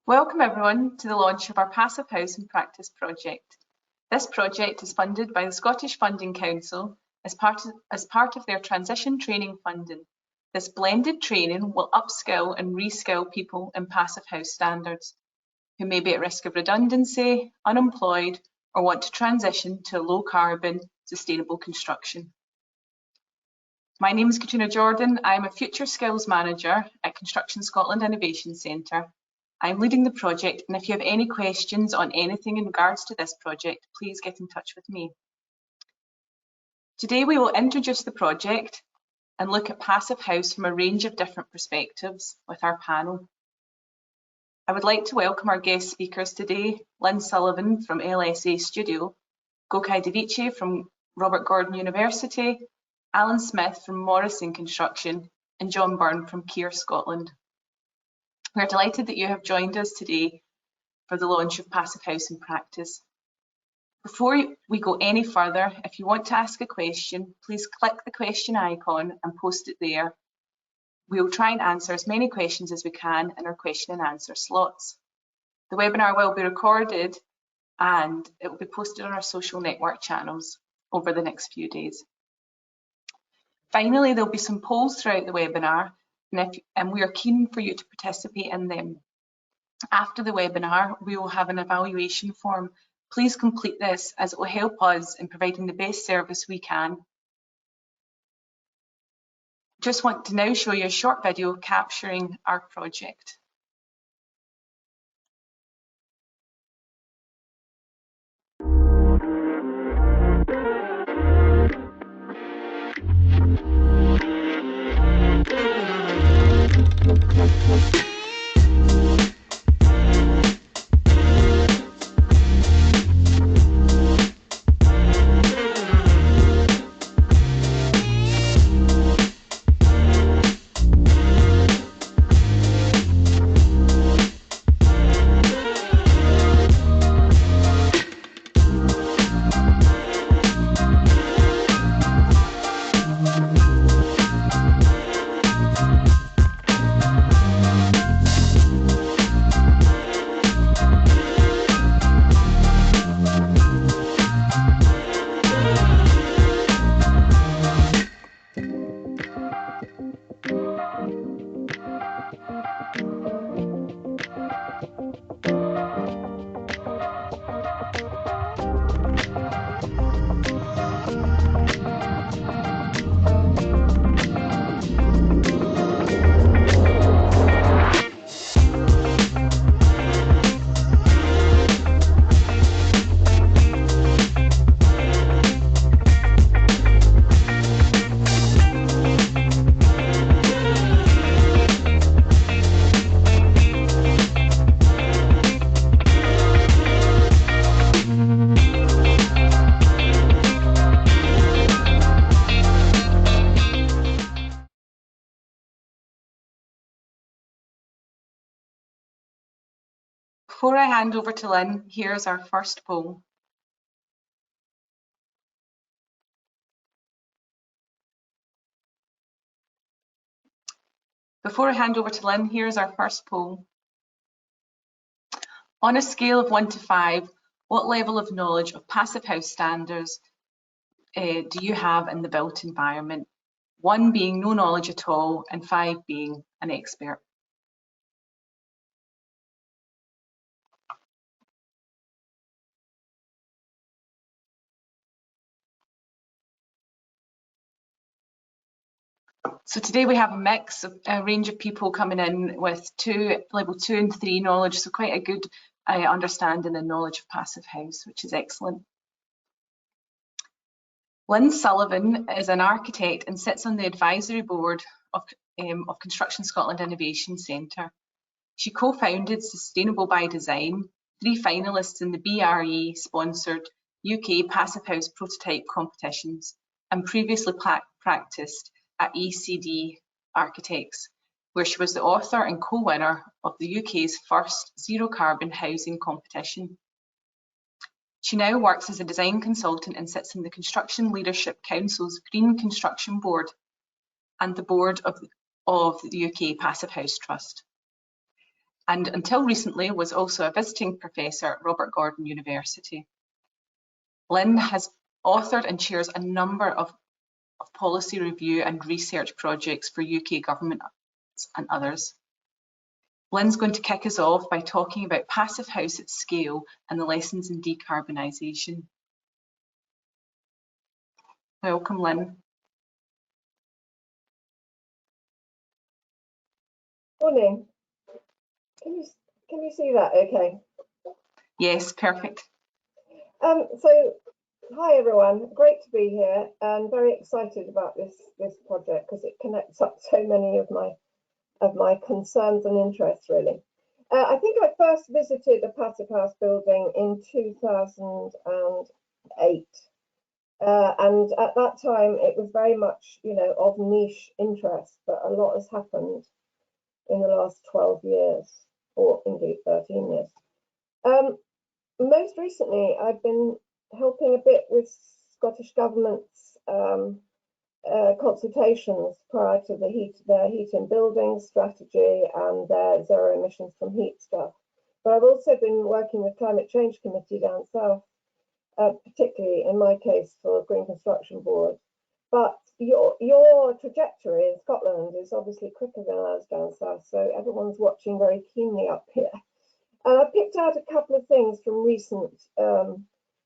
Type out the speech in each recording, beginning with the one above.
Welcome everyone to the launch of our Passive House in Practice project. This project is funded by the Scottish Funding Council as part of their transition training funding. This blended training will upskill and reskill people in passive house standards who may be at risk of redundancy, unemployed, or want to transition to a low carbon, sustainable construction. My name is Katrina Jordan. I'm a Future Skills Manager at Construction Scotland Innovation Centre. I'm leading the project, and if you have any questions on anything in regards to this project, please get in touch with me. Today we will introduce the project and look at Passive House from a range of different perspectives with our panel. I would like to welcome our guest speakers today, Lynn Sullivan from LSA Studio, Gokai Devici from Robert Gordon University, Alan Smith from Morrison Construction, and John Byrne from Keir Scotland. We're delighted that you have joined us today for the launch of Passive House in Practice. Before we go any further, if you want to ask a question, please click the question icon and post it there. We will try and answer as many questions as we can in our question and answer slots. The webinar will be recorded and it will be posted on our social network channels over the next few days. Finally, there'll be some polls throughout the webinar, and we are keen for you to participate in them. After the webinar, we will have an evaluation form. Please complete this as it will help us in providing the best service we can. Just want to now show you a short video capturing our project. Before I hand over to Lynn, here's our first poll. On a scale of 1 to 5, what level of knowledge of passive house standards do you have in the built environment? 1 being no knowledge at all and 5 being an expert. So today we have a mix of a range of people coming in with level 2 and 3 knowledge, so quite a good understanding and knowledge of passive house, which is excellent. Lynn Sullivan is an architect and sits on the advisory board of Construction Scotland Innovation Centre. She co-founded Sustainable by Design, 3 finalists in the BRE sponsored UK Passive House prototype competitions, and previously practiced at ECD Architects, where she was the author and co-winner of the UK's first zero carbon housing competition. She now works as a design consultant and sits in the Construction Leadership Council's Green Construction Board and the board of the UK Passive House Trust. and until recently was also a visiting professor at Robert Gordon University. Lynn has authored and chairs a number of policy review and research projects for UK government and others. Lynn's going to kick us off by talking about Passivhaus at scale and the lessons in decarbonisation. Welcome, Lynn. Morning. Can you see that okay? Yes, perfect. So hi everyone, great to be here and very excited about this project because it connects up so many of my concerns and interests really. I think I first visited the Passivhaus building in 2008. And at that time it was very much, of niche interest, but a lot has happened in the last 12 years, or indeed 13 years. Most recently, I've been helping a bit with Scottish Government's consultations prior to their heat in buildings strategy and their zero emissions from heat stuff. But I've also been working with Climate Change Committee down south, particularly in my case for Green Construction Board. But your trajectory in Scotland is obviously quicker than ours down south, so everyone's watching very keenly up here. And I picked out a couple of things from recent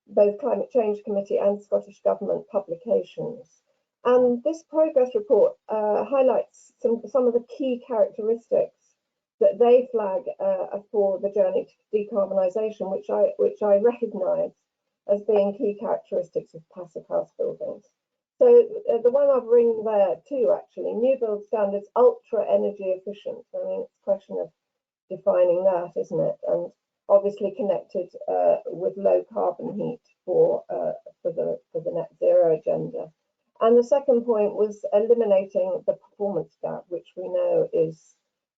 both Climate Change Committee and Scottish Government publications. And this progress report highlights some of the key characteristics that they flag for the journey to decarbonisation, which I recognise as being key characteristics of Passivhaus buildings. So the one I've written there too, actually, new build standards, ultra energy efficient. I mean, it's a question of defining that, isn't it? And obviously connected with low carbon heat for the net zero agenda. And the second point was eliminating the performance gap, which we know is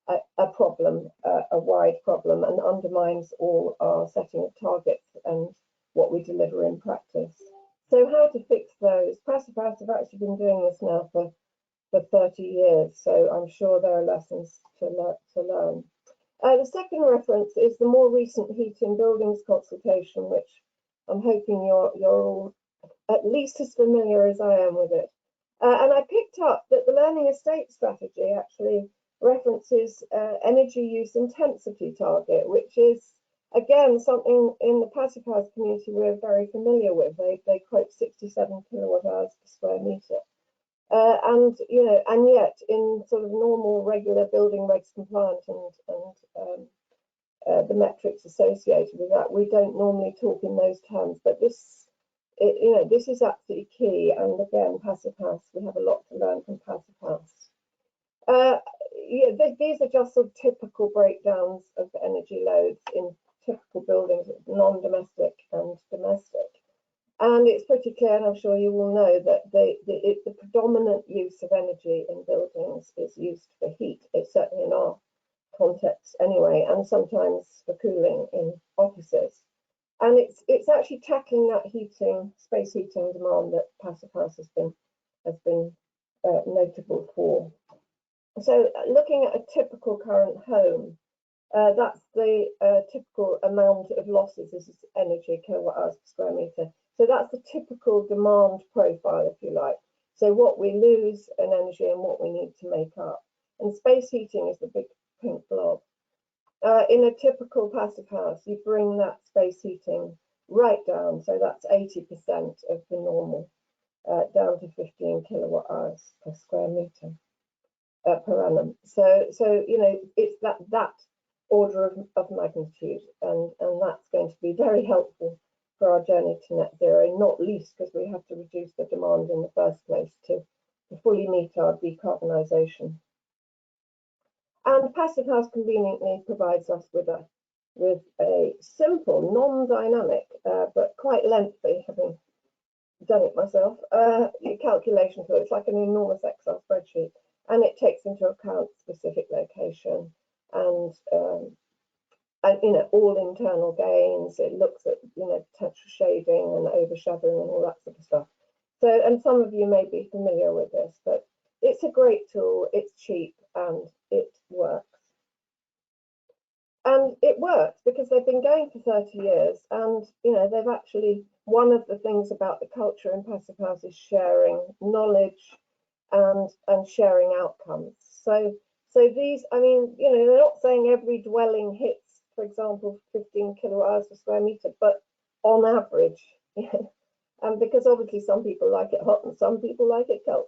a problem, a wide problem, and undermines all our setting of targets and what we deliver in practice. So how to fix those? Passivhaus have actually been doing this now for 30 years, so I'm sure there are lessons to learn. The second reference is the more recent heat in buildings consultation, which I'm hoping you're all at least as familiar as I am with it. And I picked up that the learning estate strategy actually references energy use intensity target, which is again something in the Passivhaus community we're very familiar with. They quote 67 kilowatt hours per square metre. And yet in sort of normal, regular building regs compliant and the metrics associated with that, we don't normally talk in those terms. But this is absolutely key. And again, Passivhaus, we have a lot to learn from Passivhaus. These are just sort of typical breakdowns of the energy loads in typical buildings, non-domestic and domestic. And it's pretty clear, and I'm sure you will know, that the predominant use of energy in buildings is used for heat. It's certainly in our context anyway, and sometimes for cooling in offices. And it's actually tackling that space heating demand that Passivhaus has been notable for. So looking at a typical current home, that's the typical amount of losses. This is energy, kilowatt hours per square metre. So that's the typical demand profile, if you like. So what we lose in energy and what we need to make up. And space heating is the big pink blob. In a typical Passivhaus, you bring that space heating right down. So that's 80% of the normal, down to 15 kilowatt hours per square metre per annum. So it's that order of magnitude, and that's going to be very helpful for our journey to net zero, not least because we have to reduce the demand in the first place to fully meet our decarbonisation. And Passivhaus conveniently provides us with a simple, non-dynamic, but quite lengthy, having done it myself, calculation tool. It's like an enormous Excel spreadsheet, and it takes into account specific location and all internal gains. It looks at potential shading and overshadowing and all that sort of stuff. So, and some of you may be familiar with this, but it's a great tool. It's cheap and it works. it works because they've been going for 30 years, and they've actually, one of the things about the culture in Passivhaus is sharing knowledge and sharing outcomes. So these, I mean, they're not saying every dwelling hits, for example, 15 kilowatt hours per square meter, but on average, and because obviously some people like it hot and some people like it cold.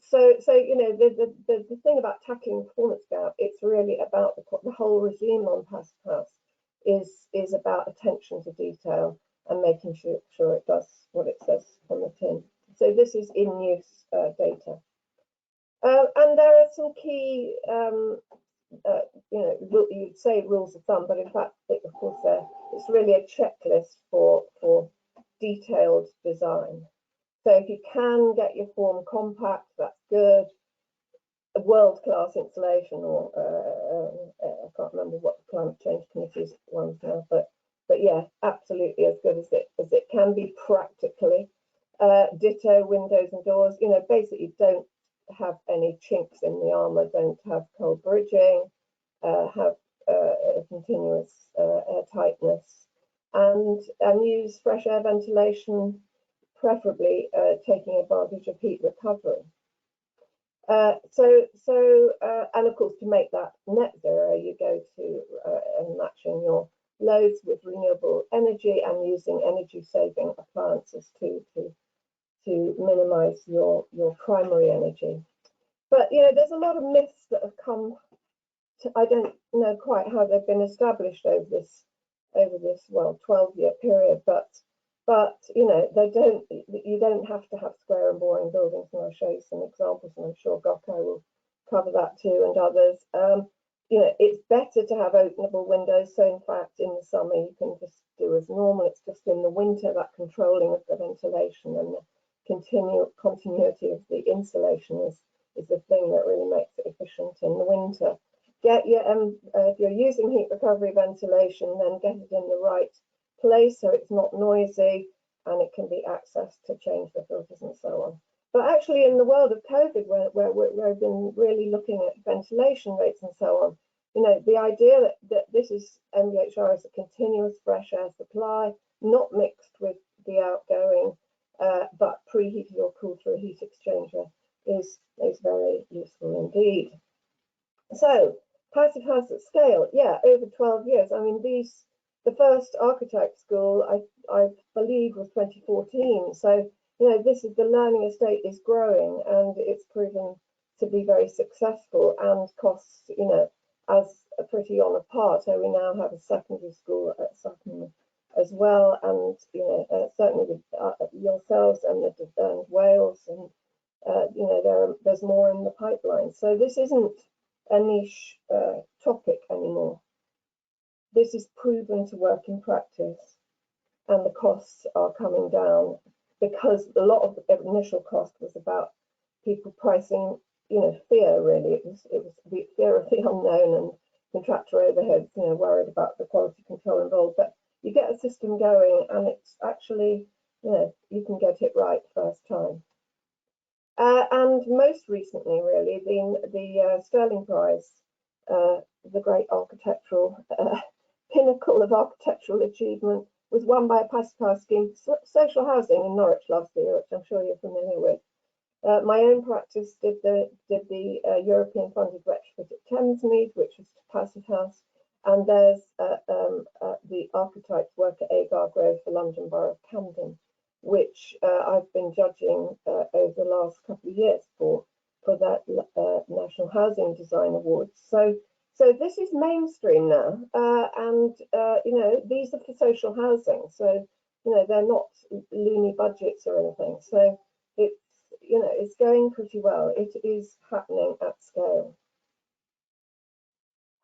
So the thing about tackling performance gap, it's really about the whole regime on Passivhaus is about attention to detail and making sure it does what it says on the tin. So this is in use data, and there are some key you'd say rules of thumb, but in fact, of course, it's really a checklist for detailed design. So if you can get your form compact, that's good. A world-class installation, or I can't remember what the Climate Change Committee's ones now, but yeah, absolutely as good as it can be practically. Ditto windows and doors. Basically don't have any chinks in the armour, don't have cold bridging, have a continuous air tightness, and use fresh air ventilation, preferably taking advantage of heat recovery. And of course, to make that net zero, you go to matching your loads with renewable energy and using energy saving appliances to minimize your primary energy. But there's a lot of myths that have come to, I don't know quite how they've been established over this 12-year period, but you don't have to have square and boring buildings, and I'll show you some examples, and I'm sure Gokko will cover that too, and others. It's better to have openable windows, so in fact in the summer you can just do as normal. It's just in the winter that controlling of the ventilation and the continuity of the insulation is the thing that really makes it efficient in the winter. If you're using heat recovery ventilation, then get it in the right place so it's not noisy and it can be accessed to change the filters and so on. But actually in the world of COVID, where we've been really looking at ventilation rates and so on, the idea that this is MVHR is a continuous fresh air supply, not mixed with the outgoing, but preheated or cooled through a heat exchanger is very useful indeed. So Passivhaus at scale, yeah, over 12 years. I mean, the first architect school I believe was 2014. So the learning estate is growing, and it's proven to be very successful, and costs as pretty on a par. So we now have a secondary school at Sutton as well, and certainly with yourselves and Wales, and there's more in the pipeline. So this isn't a niche topic anymore. This is proven to work in practice, and the costs are coming down, because a lot of the initial cost was about people pricing, fear really. It was the fear of the unknown and contractor overheads, worried about the quality control involved. But you get a system going, and it's actually, you can get it right first time. And most recently, really, the Sterling Prize, the great architectural pinnacle of architectural achievement, was won by a Passivhaus scheme, social housing in Norwich last year, which I'm sure you're familiar with. My own practice did the European funded retrofit at Thamesmead, which was to Passivhaus, and there's the archetypes work at Agar Grove for London Borough of Camden, which I've been judging over the last couple of years for that National Housing Design Awards. So this is mainstream now, and these are for social housing. So they're not loony budgets or anything. So it's going pretty well. It is happening at scale.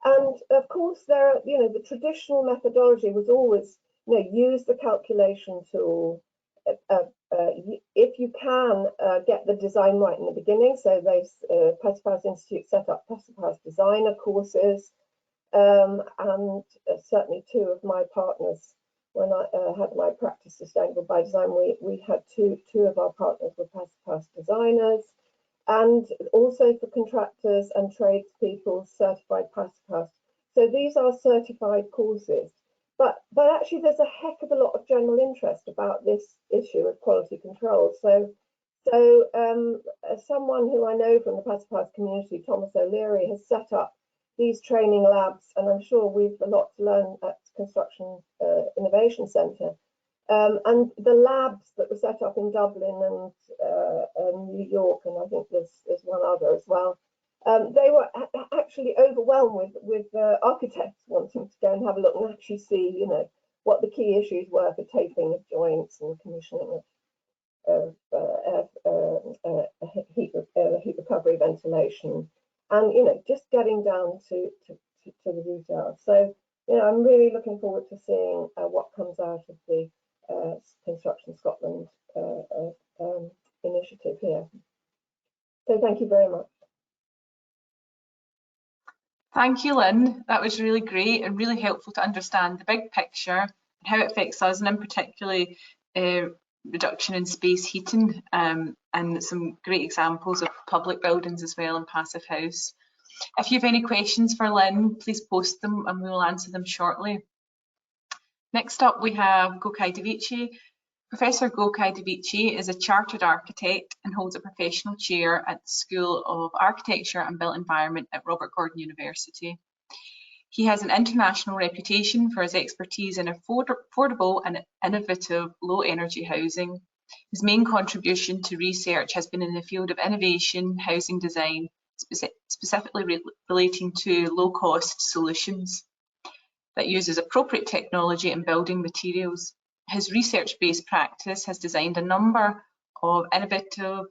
And of course, there are, the traditional methodology was always, use the calculation tool. If you can get the design right in the beginning, so Passivhaus Institute set up Passivhaus designer courses, and certainly two of my partners, when I had my practice Sustainable by Design, we had two of our partners were Passivhaus designers, and also for contractors and tradespeople certified Passivhaus. So these are certified courses. But actually, there's a heck of a lot of general interest about this issue of quality control. So someone who I know from the Pacifiers community, Thomas O'Leary, has set up these training labs, and I'm sure we've a lot to learn at Construction Innovation Centre. And the labs that were set up in Dublin and New York, and I think there's one other as well, they were actually overwhelmed with architects wanting to go and have a look and actually see, you know, what the key issues were for taping of joints and commissioning of heat recovery, ventilation, and, you know, just getting down to the details. So, you know, I'm really looking forward to seeing what comes out of the Construction Scotland initiative here. So thank you very much. Thank you, Lynn. That was really great and really helpful to understand the big picture and how it affects us, and in particularly reduction in space heating, and some great examples of public buildings as well in Passivhaus. If you have any questions for Lynn, please post them and we will answer them shortly. Next up, we have Gokai Devici. Professor Gokai Devici is a chartered architect and holds a professional chair at the School of Architecture and Built Environment at Robert Gordon University. He has an international reputation for his expertise in affordable and innovative low-energy housing. His main contribution to research has been in the field of innovation, housing design, specifically relating to low-cost solutions that uses appropriate technology and building materials. His research-based practice has designed a number of innovative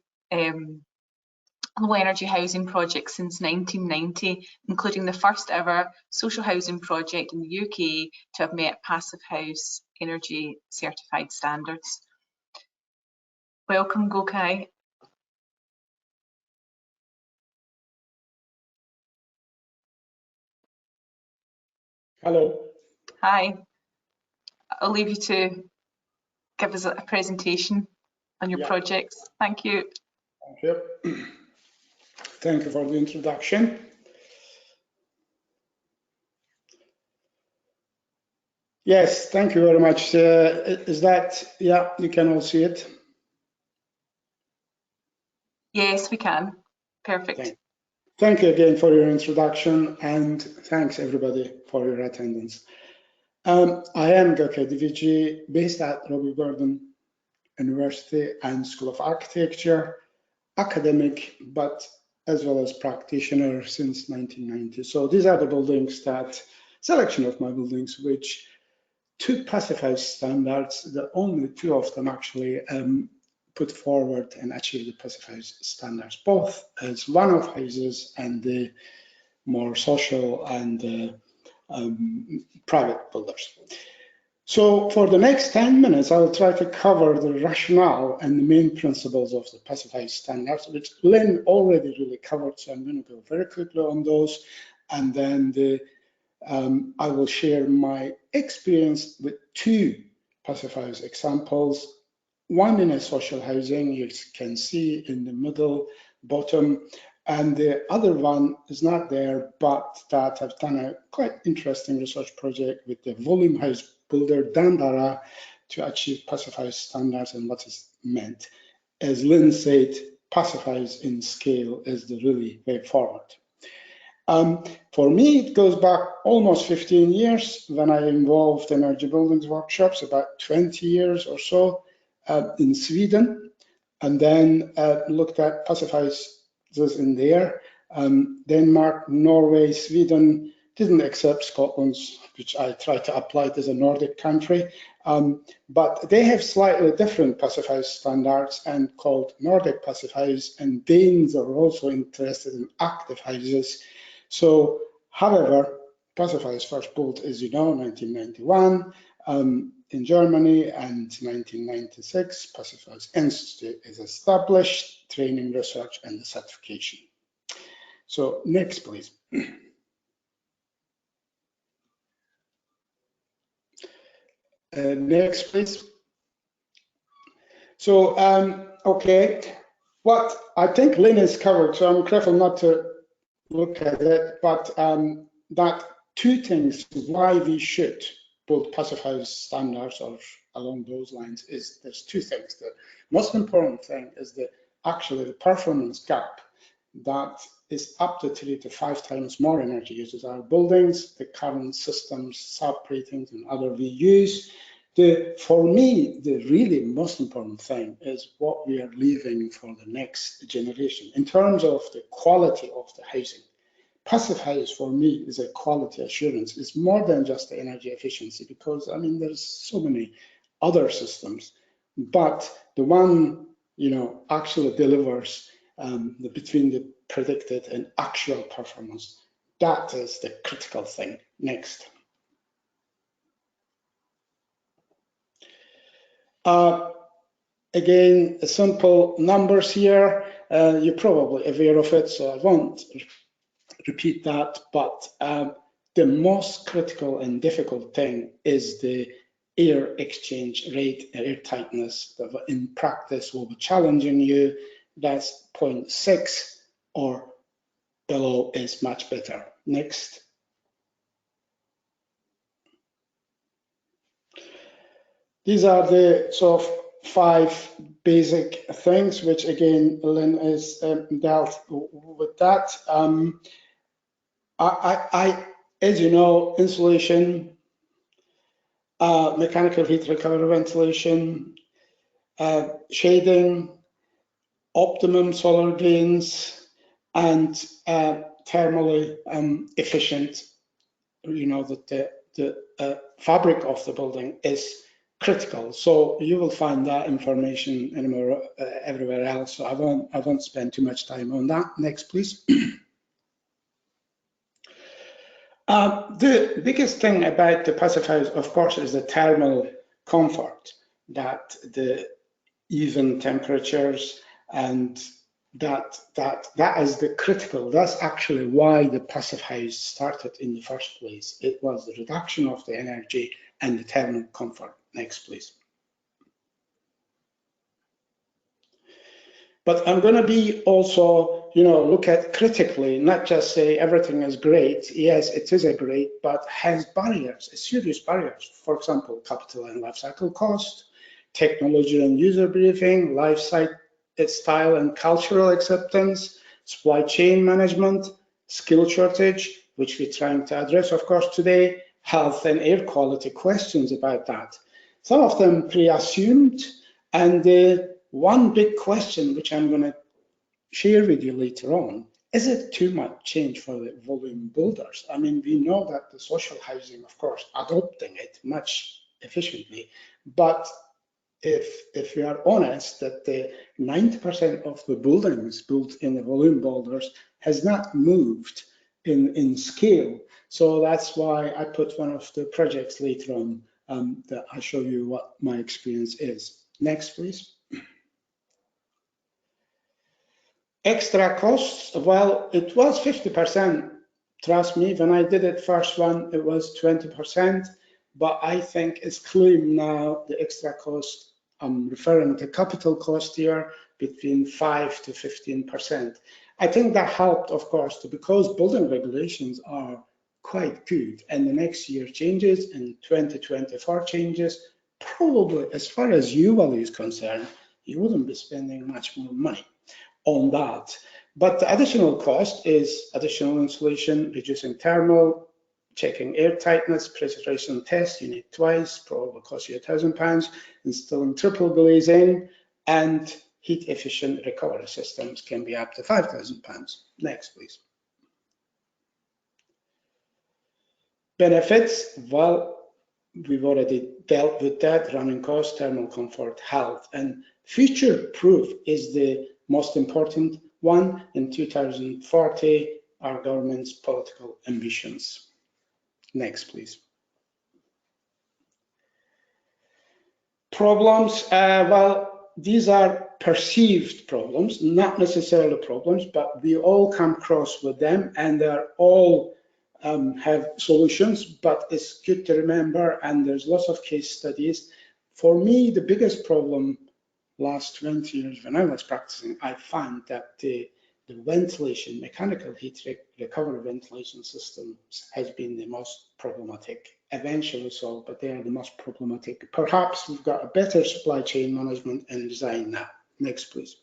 low-energy housing projects since 1990, including the first ever social housing project in the UK to have met Passivhaus energy certified standards. Welcome, Gokai. Hello. Hi. I'll leave you to give us a presentation on your projects. Thank you. Thank you. Thank you for the introduction. Yes, thank you very much. Is that, yeah, you can all see it? Yes, we can. Perfect. Thank you again for your introduction, and thanks everybody for your attendance. I am Gokai Devici, based at Robert Gordon University and School of Architecture, academic, but as well as practitioner since 1990. So these are the buildings that, selection of my buildings, which took Passivhaus standards, the only two of them actually put forward and achieved the Passivhaus standards, both as one-off houses and the more social and private builders. So for the next 10 minutes, I will try to cover the rationale and the main principles of the Passivhaus standards, which Lynn already really covered, so I'm going to go very quickly on those. And then I will share my experience with two Passivhaus examples, one in a social housing, you can see in the middle bottom, and the other one is not there, but that I've done a quite interesting research project with the volume house builder Dandara to achieve Passivhaus standards and what is meant. As Lynn said, Passivhaus in scale is the really way forward. For me, it goes back almost 15 years when I involved in energy buildings workshops, about 20 years or so in Sweden, and then looked at Passivhaus in there. Denmark, Norway, Sweden didn't accept Scotland's, which I tried to apply it as a Nordic country, but they have slightly different Passivhaus standards and called Nordic Passivhaus, and Danes are also interested in active houses. So, however, Passivhaus first built, as you know, 1991 in Germany, and 1996, Passivhaus Institute is established, training, research, and certification. So, next, please. Next, please. So, okay, what I think Lynn has covered, so I'm careful not to look at it, but that two things why we should build passive house standards or along those lines is there's two things. The most important thing is that actually the performance gap that is up to 3 to 5 times more energy uses our buildings, the current systems, sub-ratings and other we use. For me, the really most important thing is what we are leaving for the next generation in terms of the quality of the housing. Passive house for me is a quality assurance. It's more than just the energy efficiency because I mean there's so many other systems, but the one actually delivers between the predicted and actual performance. That is the critical thing. Next. Again, simple numbers here. You're probably aware of it, so I won't repeat that, but the most critical and difficult thing is the air exchange rate, air tightness, that in practice will be challenging you. That's 0.6 or below is much better. Next. These are the sort of 5 basic things, which again, Lynn has dealt with that. As you know, insulation, mechanical heat recovery ventilation, shading, optimum solar gains, and thermally efficient, that the fabric of the building is critical. So you will find that information everywhere else. So I won't spend too much time on that. Next, please. The biggest thing about the passive house, of course, is the thermal comfort, that the even temperatures, and that is the critical. That's actually why the passive house started in the first place. It was the reduction of the energy and the thermal comfort. Next, please. But I'm going to be also, look at critically, not just say everything is great. Yes, it is a great, but has barriers, serious barriers. For example, capital and life cycle cost, technology and user briefing, lifestyle and cultural acceptance, supply chain management, skill shortage, which we're trying to address, of course, today, health and air quality questions about that. Some of them pre-assumed, and one big question, which I'm going to share with you later on, is it too much change for the volume builders? I mean, we know that the social housing, of course, adopting it much efficiently, but if we are honest, that the 90% of the buildings built in the volume builders has not moved in scale. So that's why I put one of the projects later on that I'll show you what my experience is. Next, please. Extra costs, well, it was 50%. Trust me, when I did it first one, it was 20%, but I think it's clear now the extra cost, I'm referring to capital cost here, between 5 to 15%. I think that helped, of course, because building regulations are quite good, and the next year changes, and 2024 changes, probably as far as U-value is concerned, you wouldn't be spending much more money on that. But the additional cost is additional insulation, reducing thermal, checking air tightness, pressurization test, you need twice, probably cost you £1,000, installing triple glazing, and heat efficient recovery systems can be up to £5,000. Next, please. Benefits, well, we've already dealt with that, running cost, thermal comfort, health, and future proof is the most important one in 2040, our government's political ambitions. Next, please. Problems, well, these are perceived problems, not necessarily problems, but we all come across with them, and they're all have solutions, but it's good to remember, and there's lots of case studies. For me, the biggest problem last 20 years when I was practicing, I found that the the ventilation, mechanical heat recovery ventilation systems has been the most problematic, eventually solved, but they are the most problematic. Perhaps we've got a better supply chain management and design now. Next, please.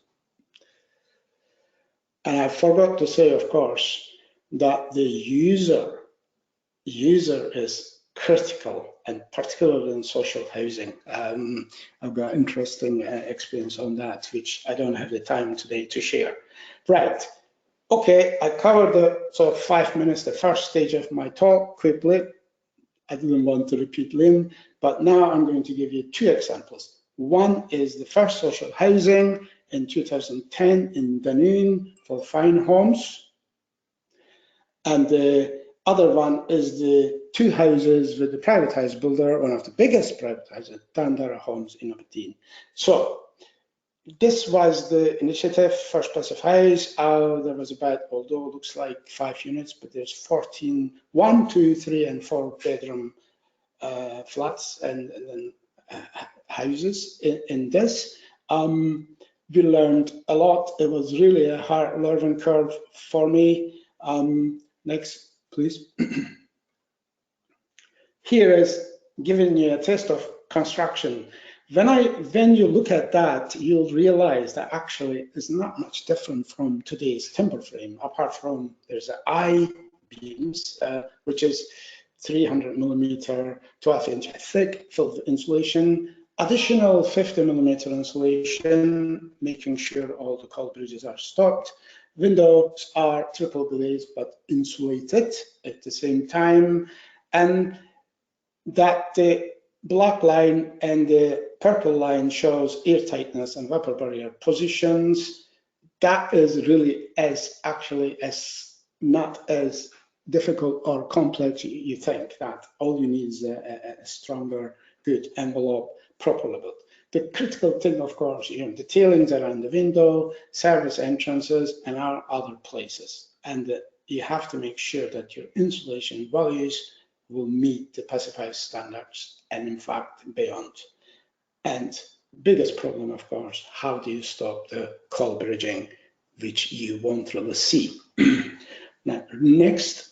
And I forgot to say, of course, that the user is critical, and particularly in social housing. I've got interesting experience on that, which I don't have the time today to share. Right, okay, I covered the sort of 5 minutes, the first stage of my talk quickly. I didn't want to repeat Lynn, but now I'm going to give you 2 examples. One is the first social housing in 2010 in Dunoon for fine homes. And the other one is the 2 houses with the privatized builder, one of the biggest privatizers, Dandara Homes in Aberdeen. So this was the initiative, first Passivhaus. There was about, although it looks like 5 units, but there's 14, 1, 2, 3, and 4 bedroom flats and houses in this. We learned a lot. It was really a hard learning curve for me. Next, please. Here is giving you a taste of construction. When you look at that, you'll realize that actually it's not much different from today's timber frame, apart from there's an I-beams, which is 300 millimeter, 12 inch thick, filled with insulation, additional 50 millimeter insulation, making sure all the cold bridges are stopped. Windows are triple glazed but insulated at the same time, and that the black line and the purple line shows air tightness and vapor barrier positions. That is really actually not as difficult or complex you think. That all you need is a stronger, good envelope, properly built. The critical thing, of course, the tailings around the window, service entrances, and our other places. And you have to make sure that your insulation values will meet the Passivhaus standards, and in fact, beyond. And biggest problem, of course, how do you stop the cold bridging, which you won't really see. Now, next.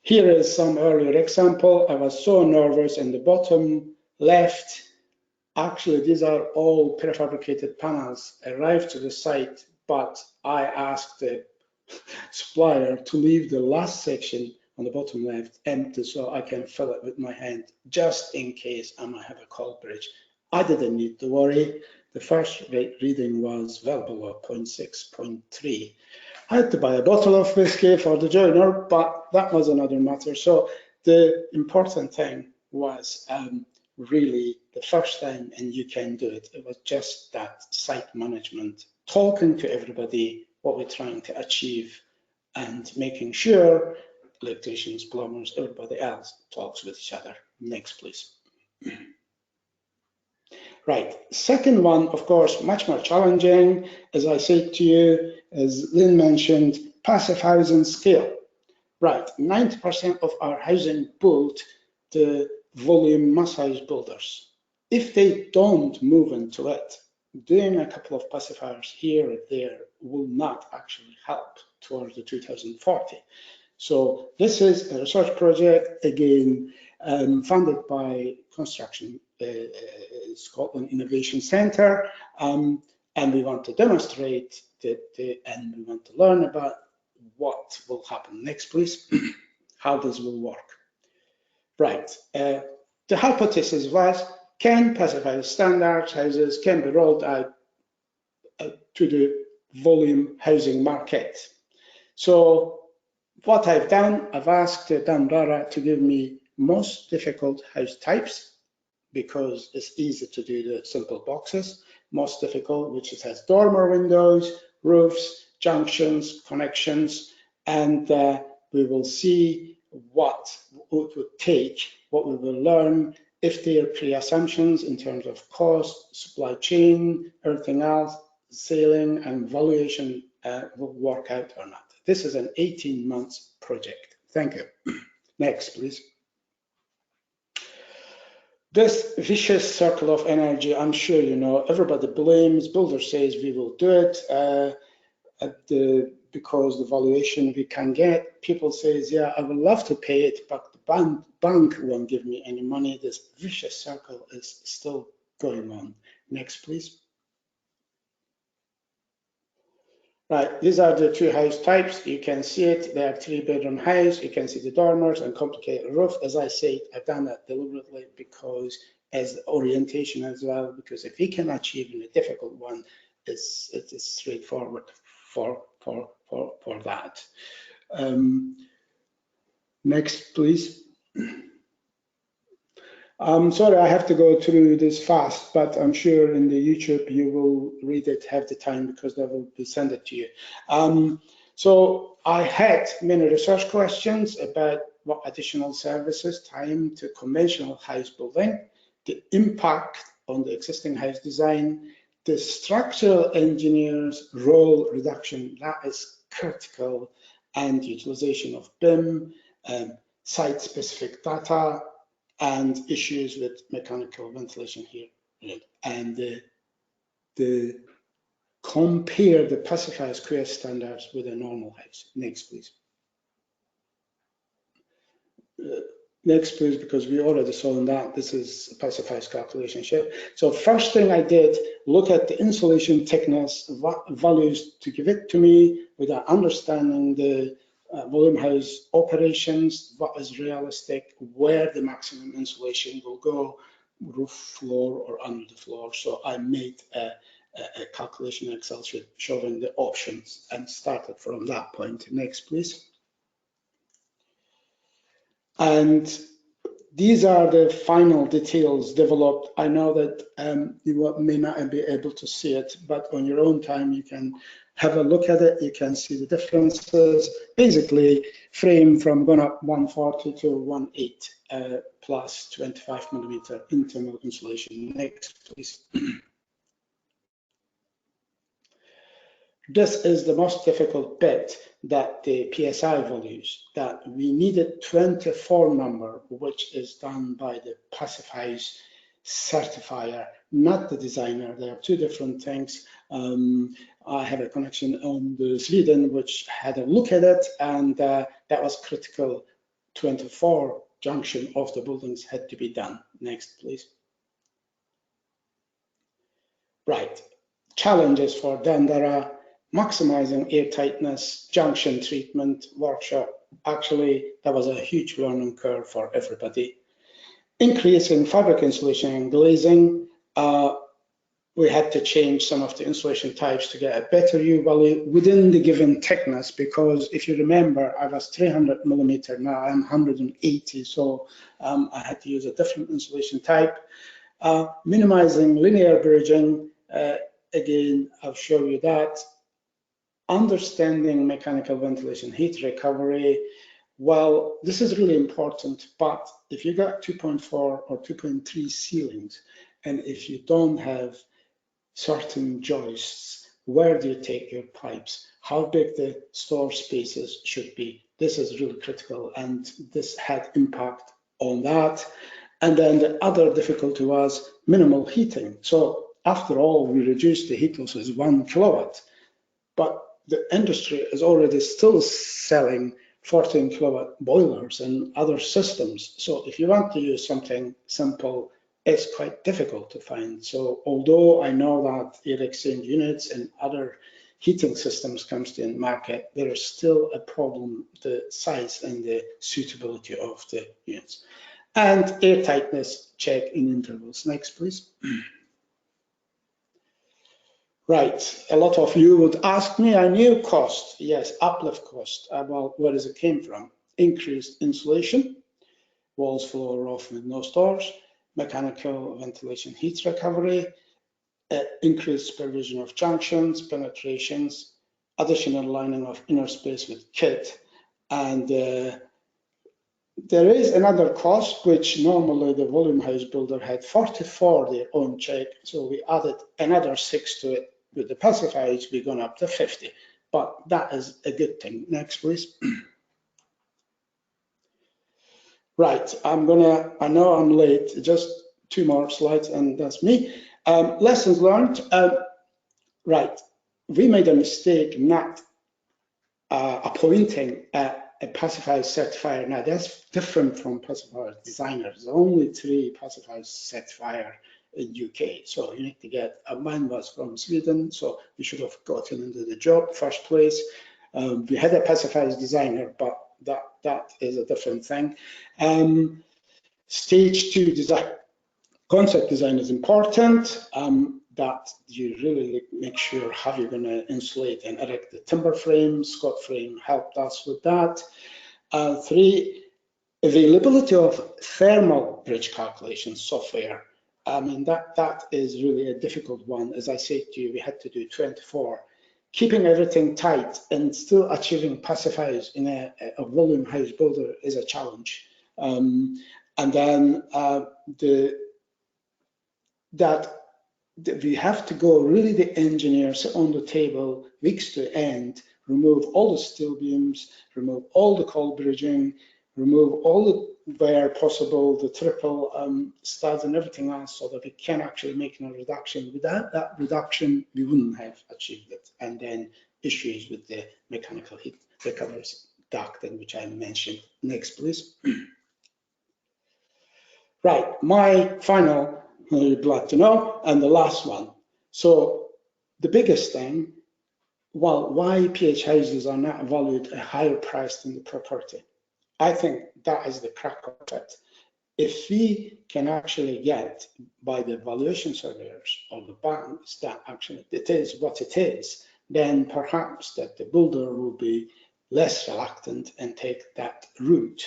Here is some earlier example. I was so nervous in the bottom left. Actually, these are all prefabricated panels arrived to the site, but I asked the supplier to leave the last section on the bottom left empty so I can fill it with my hand, just in case I might have a cold bridge. I didn't need to worry. The first reading was well below 0.6, 0.3. I had to buy a bottle of whiskey for the joiner, but that was another matter. So the important thing was really the first time, and you can do it. It was just that site management, talking to everybody, what we're trying to achieve, and making sure electricians, plumbers, everybody else talks with each other. Next, please. Right, second one, of course, much more challenging. As I said to you, as Lynn mentioned, passive housing scale. Right, 90% of our housing built the volume mass house builders. If they don't move into it, doing a couple of pacifiers here or there will not actually help towards the 2040. So this is a research project, again, funded by Construction Scotland Innovation Centre, and we want to demonstrate that, and we want to learn about what will happen. Next, please. How this will work. Right. The hypothesis was, can Passivhaus standard houses can be rolled out to the volume housing market? So what I've done, I've asked Dandara to give me most difficult house types, because it's easy to do the simple boxes. Most difficult, which it has dormer windows, roofs, junctions, connections, and we will see what it would take, what we will learn, if there are pre-assumptions in terms of cost, supply chain, everything else, sailing and valuation will work out or not. This is an 18 months project. Thank you. Next, please. This vicious circle of energy, I'm sure you know, everybody blames, builder says we will do it because the valuation we can get. People says, yeah, I would love to pay it, but the bank won't give me any money. This vicious circle is still going on. Next, please. Right, these are the two house types. You can see it. They are 3-bedroom house. You can see the dormers and complicated roof. As I said, I've done that deliberately because as orientation as well, because if we can achieve in a difficult one, it is straightforward for that. Next, please. I'm sorry, I have to go through this fast, but I'm sure in the YouTube you will read it, have the time, because they will be sent it to you. So I had many research questions about what additional services time to conventional house building, the impact on the existing house design, the structural engineer's role reduction, that is critical, and utilization of BIM, site-specific data, and issues with mechanical ventilation here. And the compare the Pacifiers QS standards with a normal house. Next, please. Next, please, because we already saw in that this is Pacifiers calculation sheet. So first thing I did, look at the insulation thickness values to give it to me without understanding the volume house operations, what is realistic, where the maximum insulation will go, roof, floor, or under the floor. So I made a calculation Excel sheet showing the options and started from that point. Next, please. And these are the final details developed. I know that you may not be able to see it, but on your own time, you can have a look at it. You can see the differences. Basically, frame from going up 140 to 1.8 plus 25 millimeter internal insulation. Next, please. This is the most difficult bit, that the PSI values, that we needed 24 number, which is done by the Passivhaus certifier, not the designer. They are two different things. I have a connection on the Sweden, which had a look at it, and that was critical. 24 junction of the buildings had to be done. Next, please. Right, challenges for Dandara. Maximizing air tightness, junction treatment, workshop. Actually, that was a huge learning curve for everybody. Increasing fabric insulation and glazing. We had to change some of the insulation types to get a better U value within the given thickness, because if you remember, I was 300 millimeter, now I'm 180, so I had to use a different insulation type. Minimizing linear bridging, again, I'll show you that. Understanding mechanical ventilation heat recovery. Well, this is really important, but if you got 2.4 or 2.3 ceilings, and if you don't have certain joists, where do you take your pipes? How big the store spaces should be? This is really critical, and this had impact on that. And then the other difficulty was minimal heating. So after all, we reduced the heat losses 1 kilowatt, but the industry is already still selling 14 kilowatt boilers and other systems. So if you want to use something simple, it's quite difficult to find. So although I know that air exchange units and other heating systems comes to the market, there is still a problem, the size and the suitability of the units. And air tightness check in intervals. Next, please. Right, a lot of you would ask me, I knew cost. Yes, uplift cost. Well, where does it came from? Increased insulation, walls, floor, roof with no stores, mechanical ventilation heat recovery, increased supervision of junctions, penetrations, additional lining of inner space with kit. And there is another cost, which normally the volume house builder had 44 their own check. So we added another 6 to it. With the Pacifiers, we're going up to 50, but that is a good thing. Next, please. Right, I know I'm late, just 2 more slides, and that's me. Lessons learned. Right, we made a mistake not appointing a Passivhaus certifier. Now that's different from Pacifier designers. Only 3 Passivhaus certifier in UK. So you need to get, mine was from Sweden, so we should have gotten into the job first place. We had a Pacifiers designer, but that is a different thing. Stage 2 design, concept design is important. That you really make sure how you're going to insulate and erect the timber frame. Scott Frame helped us with that. 3, availability of thermal bridge calculation software. I mean, that is really a difficult one. As I said to you, we had to do 24. Keeping everything tight and still achieving Passivhaus in a volume house builder is a challenge. And then we have to go really the engineers on the table, weeks to end, remove all the steel beams, remove all the cold bridging, remove all the, where possible, the triple studs and everything else, so that we can actually make a reduction. Without that reduction, we wouldn't have achieved it. And then issues with the mechanical heat recovery duct, which I mentioned. Next, please. Right, my final, you'd like to know, and the last one. So the biggest thing, well, why PH houses are not valued a higher price than the property? I think that is the crack of it. If we can actually get by the valuation surveyors or the banks that actually it is what it is, then perhaps that the builder will be less reluctant and take that route.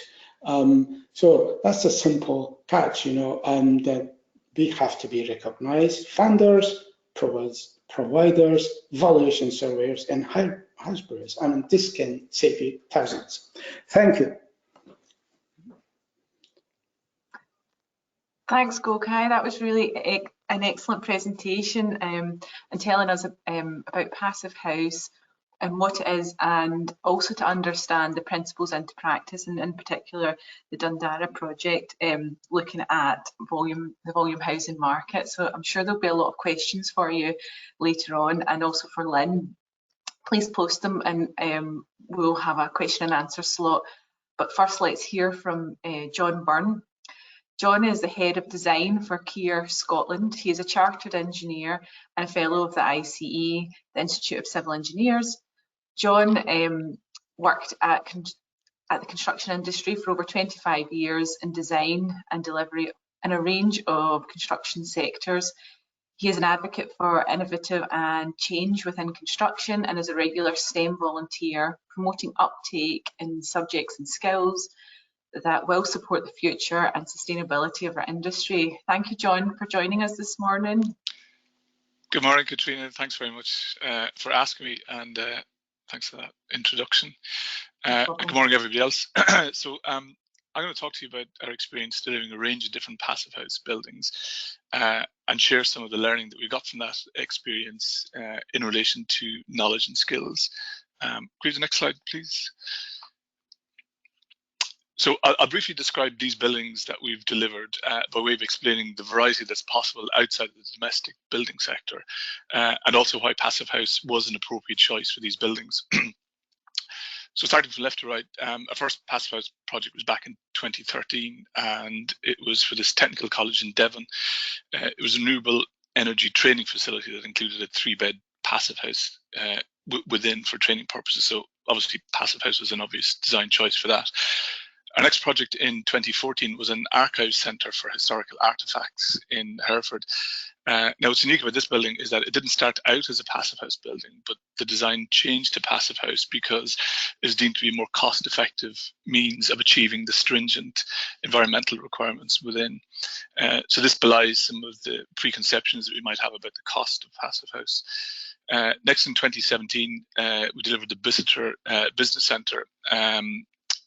So that's a simple catch, you know, that we have to be recognized. Funders, providers, valuation surveyors, and house builders. I mean, this can save you thousands. Thank you. Thanks, Gokai. That was really an excellent presentation and telling us about Passivhaus and what it is, and also to understand the principles into practice, and in particular the Dundara project, looking at the volume housing market. So I'm sure there'll be a lot of questions for you later on, and also for Lynn. Please post them, and we'll have a question and answer slot. But first, let's hear from John Byrne. John is the head of design for Kier Scotland. He is a chartered engineer and a fellow of the ICE, the Institute of Civil Engineers. John worked at the construction industry for over 25 years in design and delivery in a range of construction sectors. He is an advocate for innovative and change within construction, and is a regular STEM volunteer promoting uptake in subjects and skills that will support the future and sustainability of our industry. Thank you, John, for joining us this morning. Good morning, Katrina. Thanks very much for asking me, and thanks for that introduction. Good morning, everybody else. So I'm going to talk to you about our experience delivering a range of different Passivhaus buildings and share some of the learning that we got from that experience in relation to knowledge and skills. Could the next slide, please? So I'll briefly describe these buildings that we've delivered by way of explaining the variety that's possible outside the domestic building sector, and also why Passivhaus was an appropriate choice for these buildings. So starting from left to right, our first Passivhaus project was back in 2013, and it was for this technical college in Devon. It was a renewable energy training facility that included a 3-bed Passivhaus within for training purposes. So obviously Passivhaus was an obvious design choice for that. Our next project in 2014 was an archive centre for historical artefacts in Hereford. Now, what's unique about this building is that it didn't start out as a Passivhaus building, but the design changed to Passivhaus because it was deemed to be a more cost-effective means of achieving the stringent environmental requirements within. So this belies some of the preconceptions that we might have about the cost of Passivhaus. Next, in 2017, we delivered the Bicester Business Centre.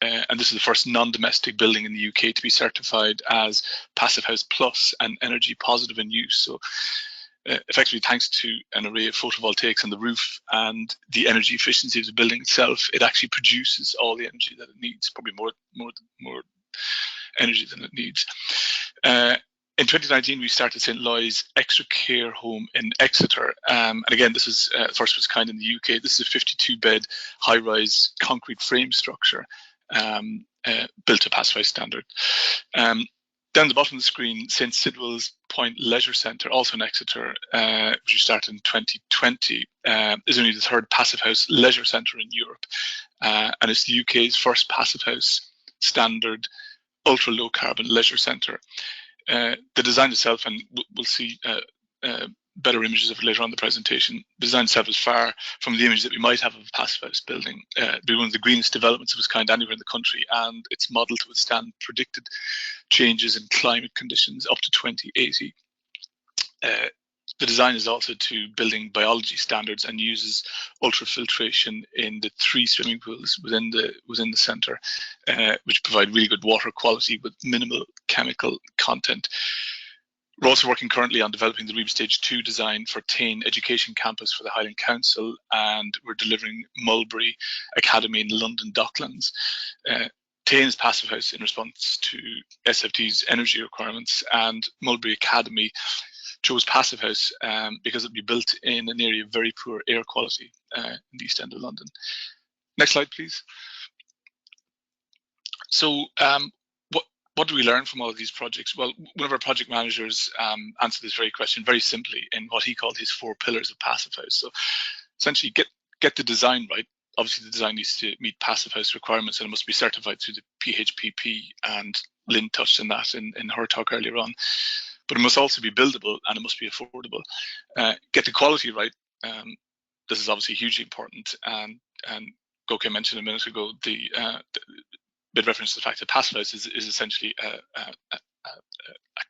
And this is the first non-domestic building in the UK to be certified as Passivhaus Plus and energy positive in use. So effectively, thanks to an array of photovoltaics on the roof and the energy efficiency of the building itself, it actually produces all the energy that it needs, probably more energy than it needs. In 2019, we started St. Loy's Extra Care Home in Exeter. And again, this is first of its kind in the UK. This is a 52-bed high-rise concrete frame structure built to Passivhaus standard. Down the bottom of the screen, St. Sidwell's Point Leisure Centre, also in Exeter, which we started in 2020, is only the third Passivhaus leisure centre in Europe. And it's the UK's first Passivhaus standard ultra-low carbon leisure centre. The design itself, and we'll see better images of it later on in the presentation, the design itself is far from the image that we might have of a Passivhaus building. It'll be one of the greenest developments of its kind anywhere in the country, and it's modelled to withstand predicted changes in climate conditions up to 2080. The design is also to building biology standards and uses ultrafiltration in the 3 swimming pools within the centre, which provide really good water quality with minimal chemical content. We're also working currently on developing the REBA Stage 2 design for Tain Education Campus for the Highland Council, and we're delivering Mulberry Academy in London Docklands. Tain is Passivhaus in response to SFT's energy requirements, and Mulberry Academy chose Passivhaus because it'd be built in an area of very poor air quality in the East End of London. Next slide, please. So what do we learn from all of these projects? Well, one of our project managers answered this very question very simply in what he called his 4 pillars of Passivhaus. So essentially get the design right. Obviously the design needs to meet Passivhaus requirements, and it must be certified through the PHPP, and Lynn touched on that in her talk earlier on. But it must also be buildable, and it must be affordable. Get the quality right. This is obviously hugely important, and Goke mentioned a minute ago the bit reference to the fact that Passivhaus is essentially a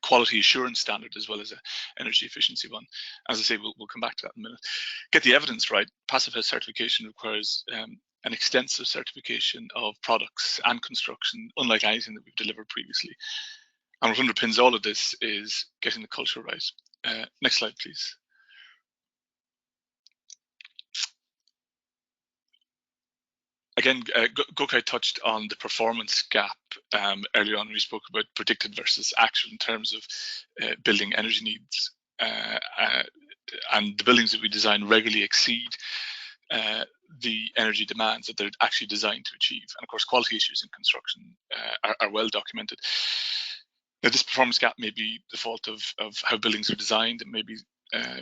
quality assurance standard as well as an energy efficiency one. As I say, we'll come back to that in a minute. Get the evidence right. Passivhaus certification requires an extensive certification of products and construction, unlike anything that we've delivered previously. And what underpins all of this is getting the culture right. Next slide, please. Again, Gokai touched on the performance gap earlier on when we spoke about predicted versus actual in terms of building energy needs. And the buildings that we design regularly exceed the energy demands that they're actually designed to achieve. And of course, quality issues in construction are well documented. Now, this performance gap may be the fault of how buildings are designed, and maybe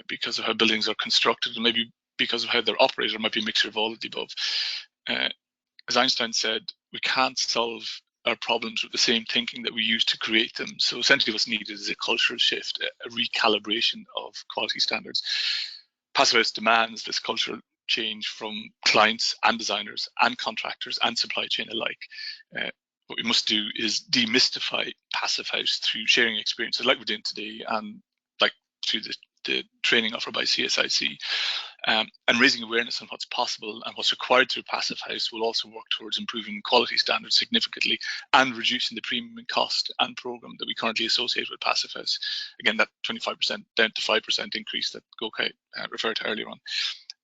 because of how buildings are constructed, and maybe because of how they're operated. It might be a mixture of all of the above. As Einstein said, we can't solve our problems with the same thinking that we used to create them. So essentially what's needed is a cultural shift, a recalibration of quality standards. Passivhaus demands this cultural change from clients and designers and contractors and supply chain alike. What we must do is demystify Passivhaus through sharing experiences like we're doing today, and like through the training offered by CSIC, and raising awareness on what's possible and what's required through Passivhaus will also work towards improving quality standards significantly and reducing the premium in cost and program that we currently associate with Passivhaus. Again, that 25% down to 5% increase that Gokai referred to earlier on.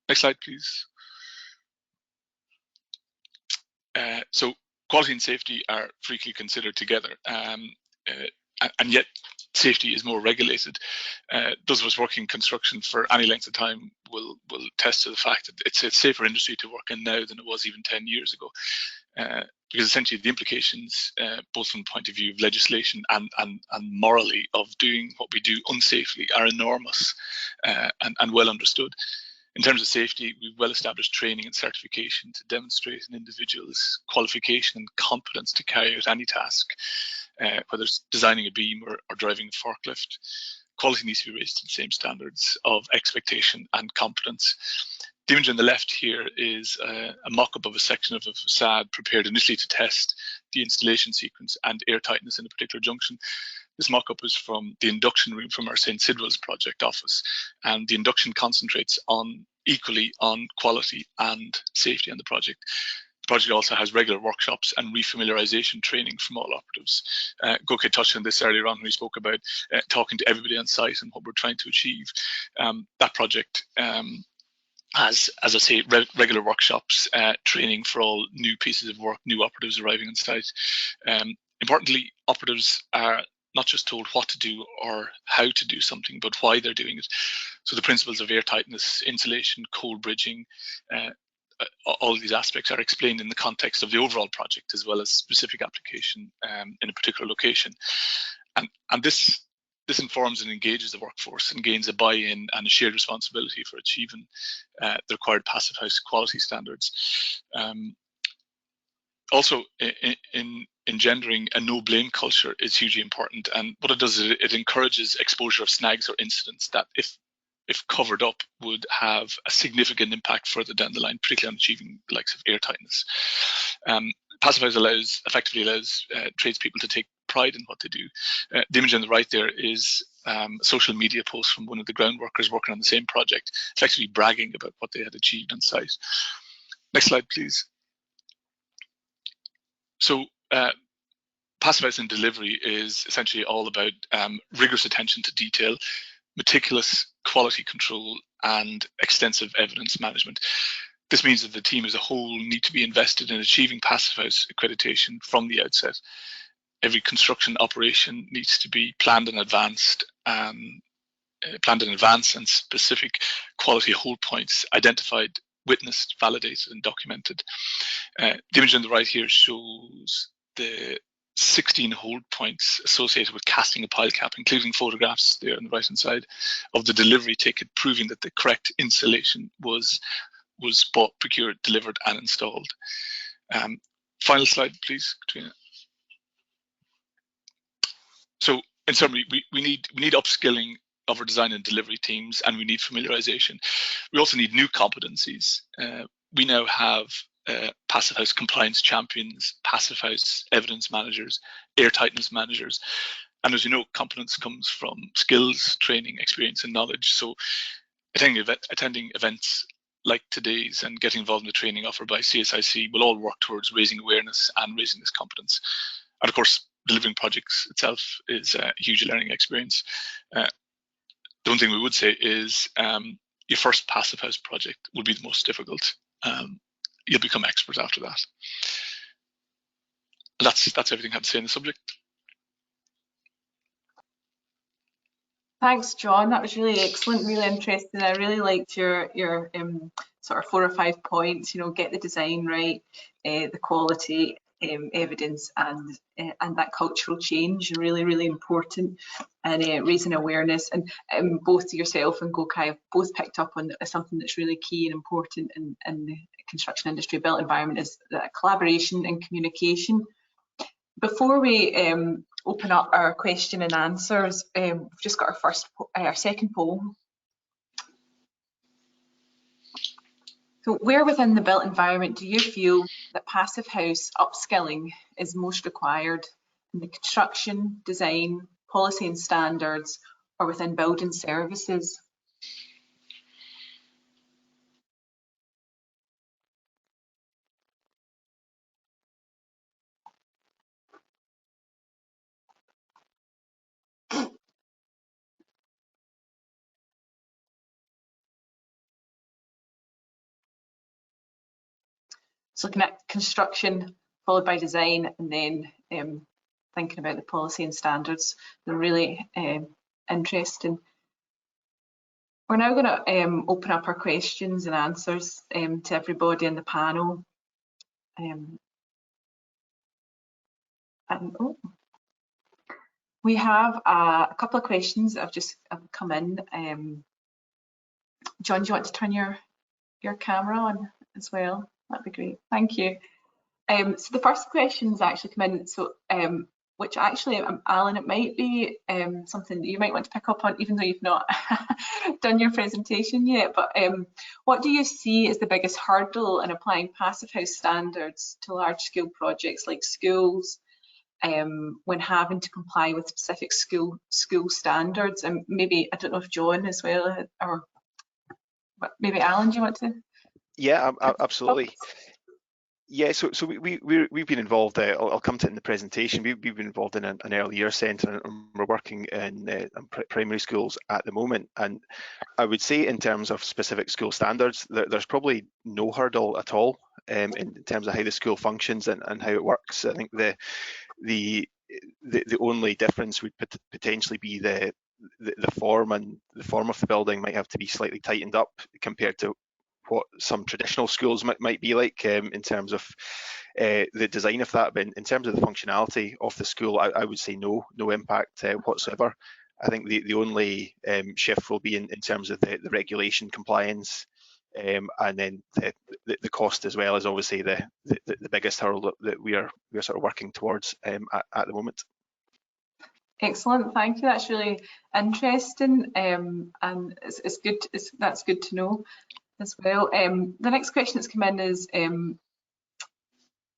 Next slide, please. So quality and safety are frequently considered together, and yet safety is more regulated. Those of us working in construction for any length of time will attest to the fact that it's a safer industry to work in now than it was even 10 years ago. Because essentially the implications, both from the point of view of legislation and morally, of doing what we do unsafely are enormous and well understood. In terms of safety, we've well-established training and certification to demonstrate an individual's qualification and competence to carry out any task, whether it's designing a beam or driving a forklift. Quality needs to be raised to the same standards of expectation and competence. The image on the left here is a mock-up of a section of a facade prepared initially to test the installation sequence and air tightness in a particular junction. This mock-up is from the induction room from our St. Sidwell's project office, and the induction concentrates equally on quality and safety on the project. The project also has regular workshops and refamiliarization training from all operatives. Goke touched on this earlier on when we spoke about talking to everybody on site and what we're trying to achieve. That project has, as I say, regular workshops, training for all new pieces of work, new operatives arriving on site. Importantly, operatives are not just told what to do or how to do something, but why they're doing it. So the principles of airtightness, insulation, cold bridging, all of these aspects are explained in the context of the overall project as well as specific application in a particular location. And this informs and engages the workforce and gains a buy-in and a shared responsibility for achieving the required passive house quality standards. Also, in engendering a no-blame culture is hugely important, and what it does is it encourages exposure of snags or incidents that, if covered up, would have a significant impact further down the line, particularly on achieving the likes of airtightness. Passivhaus effectively allows tradespeople to take pride in what they do. The image on the right there is a social media post from one of the ground workers working on the same project, effectively bragging about what they had achieved on site. Next slide, please. So Passivhaus in delivery is essentially all about rigorous attention to detail, meticulous quality control, and extensive evidence management. This means that the team as a whole need to be invested in achieving Passivhaus accreditation from the outset. Every construction operation needs to be planned in advance, and specific quality hold points identified, witnessed, validated, and documented. The image on the right here shows the 16 hold points associated with casting a pile cap, including photographs there on the right hand side of the delivery ticket proving that the correct insulation was bought, procured, delivered, and installed. Final slide, please, Katrina. So, in summary, we need upskilling of our design and delivery teams, and we need familiarization. We also need new competencies. We now have Passivhaus compliance champions, Passivhaus evidence managers, airtightness managers, and as you know, competence comes from skills, training, experience, and knowledge. So, attending events like today's and getting involved in the training offered by CSIC will all work towards raising awareness and raising this competence. And of course, delivering projects itself is a huge learning experience. The one thing we would say is your first Passivhaus project will be the most difficult. You'll become expert after that. That's everything I have to say on the subject. Thanks, John. That was really excellent, really interesting. I really liked your sort of 4 or 5 points. You know, get the design right, the quality, evidence, and that cultural change. Really important, and raising awareness. And both yourself and Gokai have both picked up on something that's really key and important in the construction industry, built environment, is that collaboration and communication. Before we open up our question and answers, we've just got our second poll. So where within the built environment do you feel that Passivhaus upskilling is most required? In the construction, design, policy and standards, or within building services? So looking at construction, followed by design, and then thinking about the policy and standards. They're really interesting. We're now going to open up our questions and answers to everybody in the panel. We have a couple of questions that have just come in. John, do you want to turn your camera on as well? That'd be great. Thank you. So the first questions actually come in. So, which actually, Alan, it might be something that you might want to pick up on, even though you've not done your presentation yet. But what do you see as the biggest hurdle in applying Passivhaus standards to large-scale projects like schools, when having to comply with specific school standards? And maybe, I don't know if John as well, or maybe Alan, do you want to? Yeah, absolutely. Yeah, so we've been involved. I'll come to it in the presentation. We've been involved in an early year centre, and we're working in primary schools at the moment. And I would say, in terms of specific school standards, there's probably no hurdle at all in terms of how the school functions and how it works. I think the only difference would potentially be the form, and the form of the building might have to be slightly tightened up compared to what some traditional schools might be like in terms of the design of that. But in terms of the functionality of the school, I would say no impact whatsoever. I think the only shift will be in terms of the regulation compliance, and then the cost as well is obviously the biggest hurdle that we are sort of working towards at the moment. Excellent, thank you. That's really interesting, and it's good. That's good to know as well. The next question that's come in is,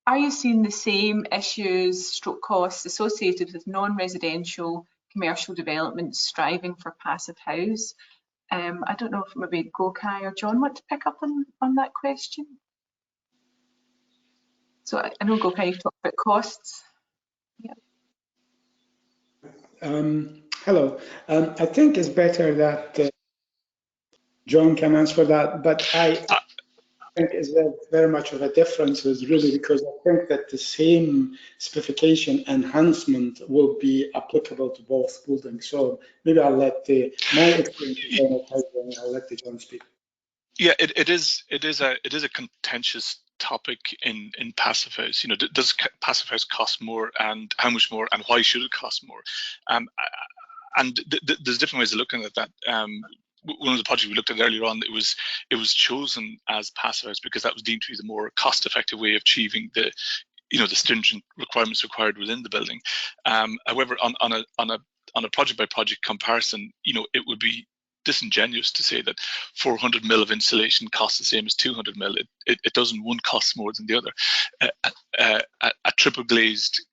are you seeing the same issues, costs associated with non-residential commercial developments striving for passive house? I don't know if maybe Gokai or John want to pick up on that question. So I know Gokai, you've talked about costs. Yeah. Hello. I think it's better that John can answer that, but I think is very much of a difference is really because I think that the same specification enhancement will be applicable to both buildings. So maybe I'll let my experience, I'll let the John speak. Yeah, it is a contentious topic in Passive House. You know, does Passive House cost more, and how much more, and why should it cost more? And there's different ways of looking at that. One of the projects we looked at earlier on, it was chosen as Passive House because that was deemed to be the more cost-effective way of achieving the stringent requirements required within the building. However, on a project-by-project comparison, it would be disingenuous to say that 400 mil of insulation costs the same as 200 mil. It doesn't. One costs more than the other. A triple glazed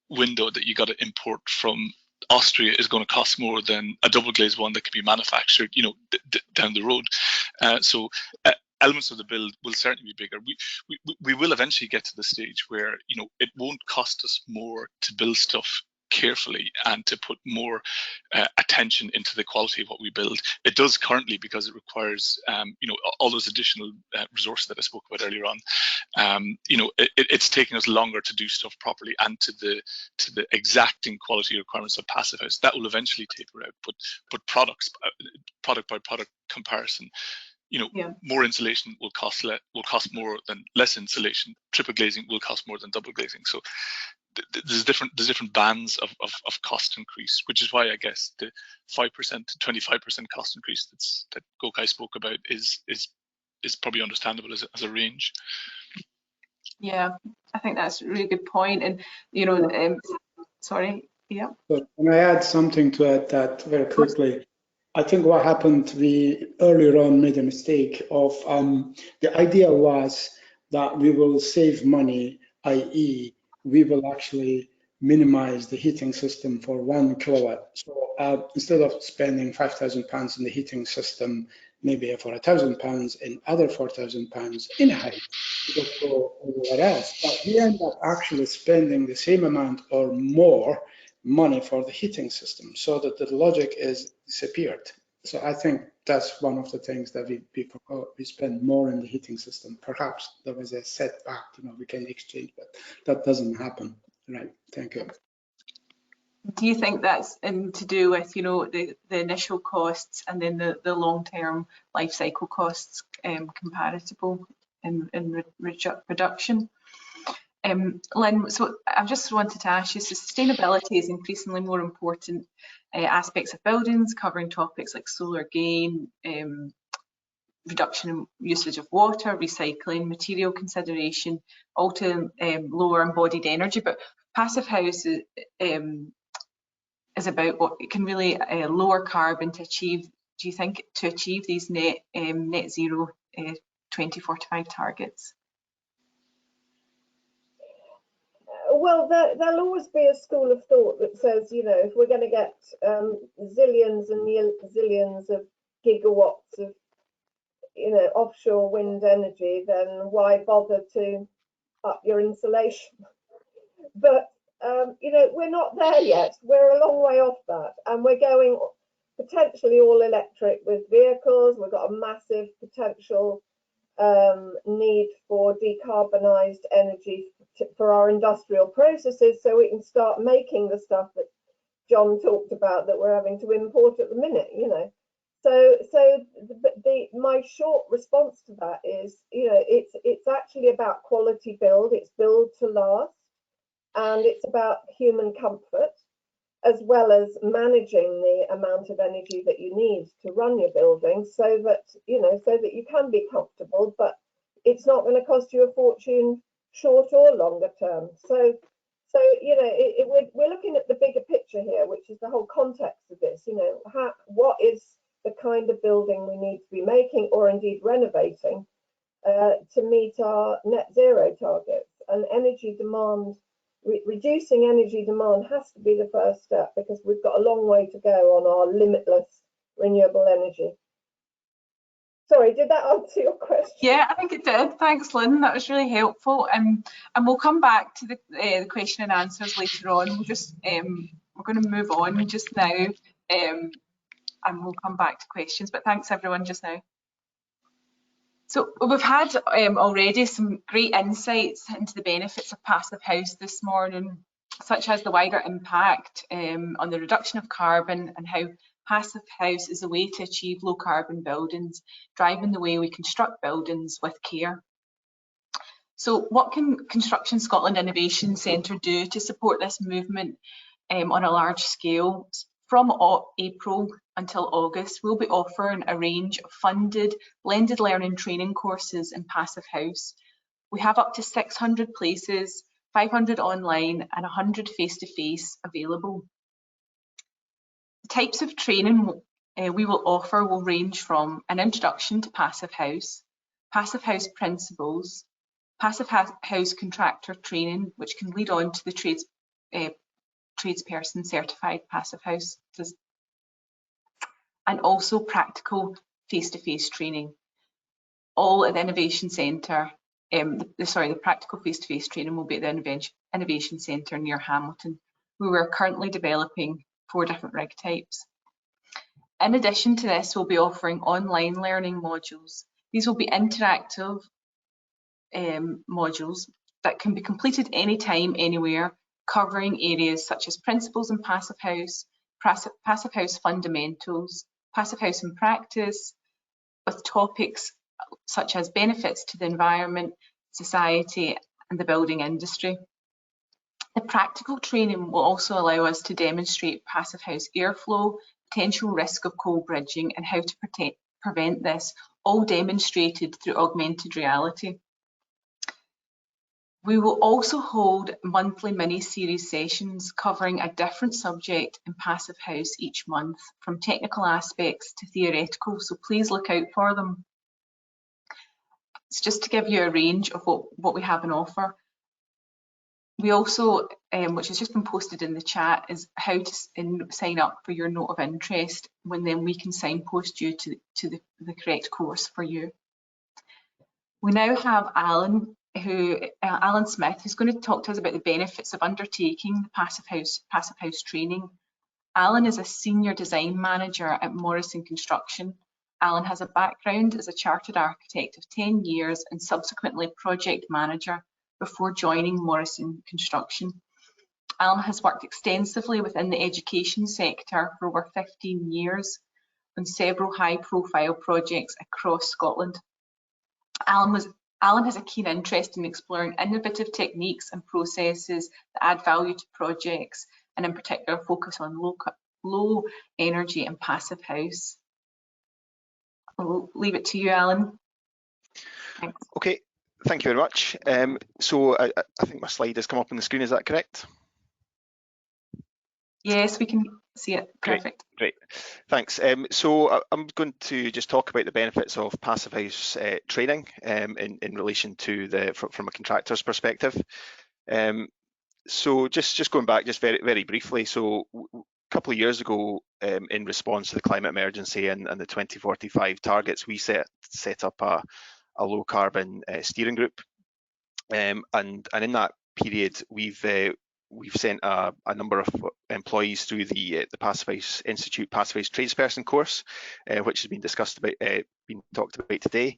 window that you got to import from Austria is going to cost more than a double glazed one that can be manufactured, down the road. So elements of the build will certainly be bigger. We will eventually get to the stage where it won't cost us more to build stuff carefully and to put more attention into the quality of what we build. It does currently because it requires all those additional resources that I spoke about earlier on. It's taking us longer to do stuff properly and to the exacting quality requirements of Passive House. That will eventually taper out, but product by product comparison, more insulation will cost more than less insulation. Triple glazing will cost more than double glazing. So there's different bands of cost increase, which is why I guess the 5% to 25% cost increase that Gokai spoke about is probably understandable as a range. Yeah, I think that's a really good point. And sorry, yeah. But can I add something to that very quickly? I think what happened, we earlier on made a mistake of the idea was that we will save money, i.e. we will actually minimize the heating system for 1 kilowatt. So instead of spending £5,000 in the heating system, maybe for £1,000 and other £4,000 in height, we just go everywhere else. But we end up actually spending the same amount or more money for the heating system, so that the logic is disappeared. So I think that's one of the things that we spend more in the heating system. Perhaps there was a setback, we can exchange, but that doesn't happen. Right. Thank you. Do you think that's to do with the initial costs and then the long-term life cycle costs comparable in reduction? Lynn, so I just wanted to ask you, so sustainability is increasingly more important aspects of buildings, covering topics like solar gain, reduction in usage of water, recycling, material consideration, all to lower embodied energy. But Passive House is about what it can really lower carbon to achieve. Do you think to achieve these net zero 2045 targets? Well, there'll always be a school of thought that says, if we're going to get zillions and zillions of gigawatts of, offshore wind energy, then why bother to up your insulation? But, we're not there yet. We're a long way off that. And we're going potentially all electric with vehicles. We've got a massive potential need for decarbonised energy for our industrial processes, so we can start making the stuff that John talked about that we're having to import at the minute, you know. So my short response to that is, you know, it's actually about quality build, it's build to last, and it's about human comfort, as well as managing the amount of energy that you need to run your building, so that, you know, so that you can be comfortable, but it's not going to cost you a fortune short or longer term. So you know, we're looking at the bigger picture here, which is the whole context of this. You know, what is the kind of building we need to be making, or indeed renovating, to meet our net zero targets? And energy demand, reducing energy demand has to be the first step, because we've got a long way to go on our limitless renewable energy. Sorry, did that answer your question? Yeah, I think it did. Thanks, Lynn. That was really helpful. And we'll come back to the question and answers later on. We'll just we're going to move on just now, and we'll come back to questions. But thanks everyone just now. So we've had already some great insights into the benefits of Passivhaus this morning, such as the wider impact on the reduction of carbon, and how Passivhaus is a way to achieve low carbon buildings, driving the way we construct buildings with care. So what can Construction Scotland Innovation Centre do to support this movement on a large scale? From April until August, we'll be offering a range of funded blended learning training courses in Passivhaus. We have up to 600 places, 500 online and 100 face-to-face available. The types of training we will offer will range from an introduction to Passivhaus, Passivhaus principles, Passivhaus contractor training, which can lead on to the tradesperson certified Passivhaus, and also practical face-to-face training, all at the Innovation Centre. The practical face-to-face training will be at the Innovation Centre near Hamilton, where we're currently developing 4 different rig types. In addition to this, we'll be offering online learning modules. These will be interactive modules that can be completed anytime, anywhere, covering areas such as principles in Passivhaus, Passivhaus fundamentals, Passivhaus in practice, with topics such as benefits to the environment, society and the building industry. The practical training will also allow us to demonstrate Passivhaus airflow, potential risk of coal bridging and how to prevent this, all demonstrated through augmented reality. We will also hold monthly mini-series sessions covering a different subject in Passivhaus each month, from technical aspects to theoretical, so please look out for them. It's just to give you a range of what we have on offer. We also, which has just been posted in the chat, is how to sign up for your note of interest, when then we can signpost you to the correct course for you. We now have Alan Smith, who's going to talk to us about the benefits of undertaking the Passivhaus training. Alan is a senior design manager at Morrison Construction. Alan has a background as a chartered architect of 10 years and subsequently project manager before joining Morrison Construction. Alan has worked extensively within the education sector for over 15 years on several high-profile projects across Scotland. Alan has a keen interest in exploring innovative techniques and processes that add value to projects, and in particular focus on low energy and Passivhaus. I'll leave it to you, Alan. Thanks. Okay, thank you very much. So I think my slide has come up on the screen, is that correct? Yes, we can see it. Perfect. Great. Thanks. So I'm going to just talk about the benefits of Passivhaus training in relation to from a contractor's perspective. So just going back, just very briefly. So a couple of years ago, in response to the climate emergency and the 2045 targets, we set up a low carbon steering group, and in that period we've sent a number of employees through the Passivhaus Institute Passivhaus tradesperson course, which has been talked about today.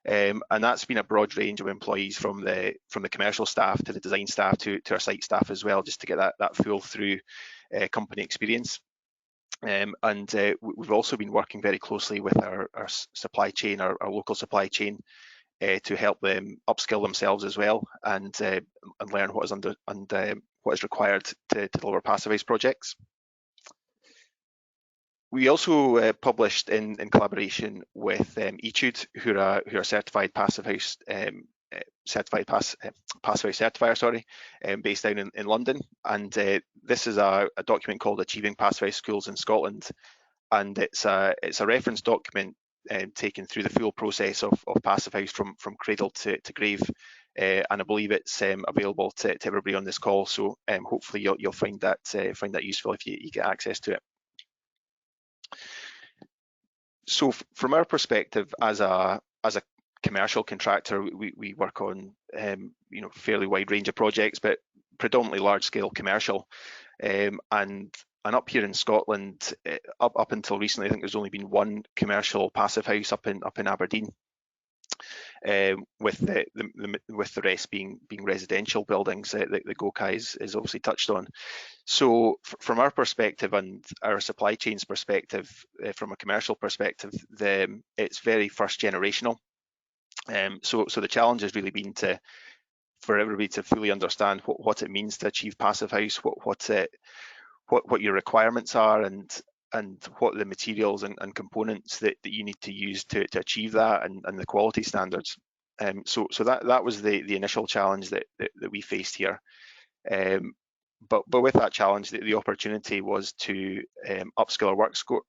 And that's been a broad range of employees from the commercial staff to the design staff to our site staff as well, just to get that full through company experience. And we've also been working very closely with our supply chain, our local supply chain, to help them upskill themselves as well and learn what is required to deliver Passivhaus projects. We also published in collaboration with Etude, who are certified Passivhaus certifier, based down in London, and this is a document called Achieving Passivhaus Schools in Scotland, and it's a reference document taken through the full process of Passivhaus from cradle to grave, and I believe it's available to everybody on this call. So hopefully you'll find that useful if you get access to it. So from our perspective, as a commercial contractor, we work on fairly wide range of projects, but predominantly large scale commercial. And up here in Scotland, up until recently, I think there's only been one commercial Passivhaus up in Aberdeen, with the rest being residential buildings that Gokai is obviously touched on. So from our perspective and our supply chain's perspective, from a commercial perspective, it's very first generational. So the challenge has really been for everybody to fully understand what it means to achieve Passivhaus, what your requirements are, and what the materials and components that you need to use to achieve that, and the quality standards. So that was the initial challenge that we faced here. But with that challenge, the opportunity was to upskill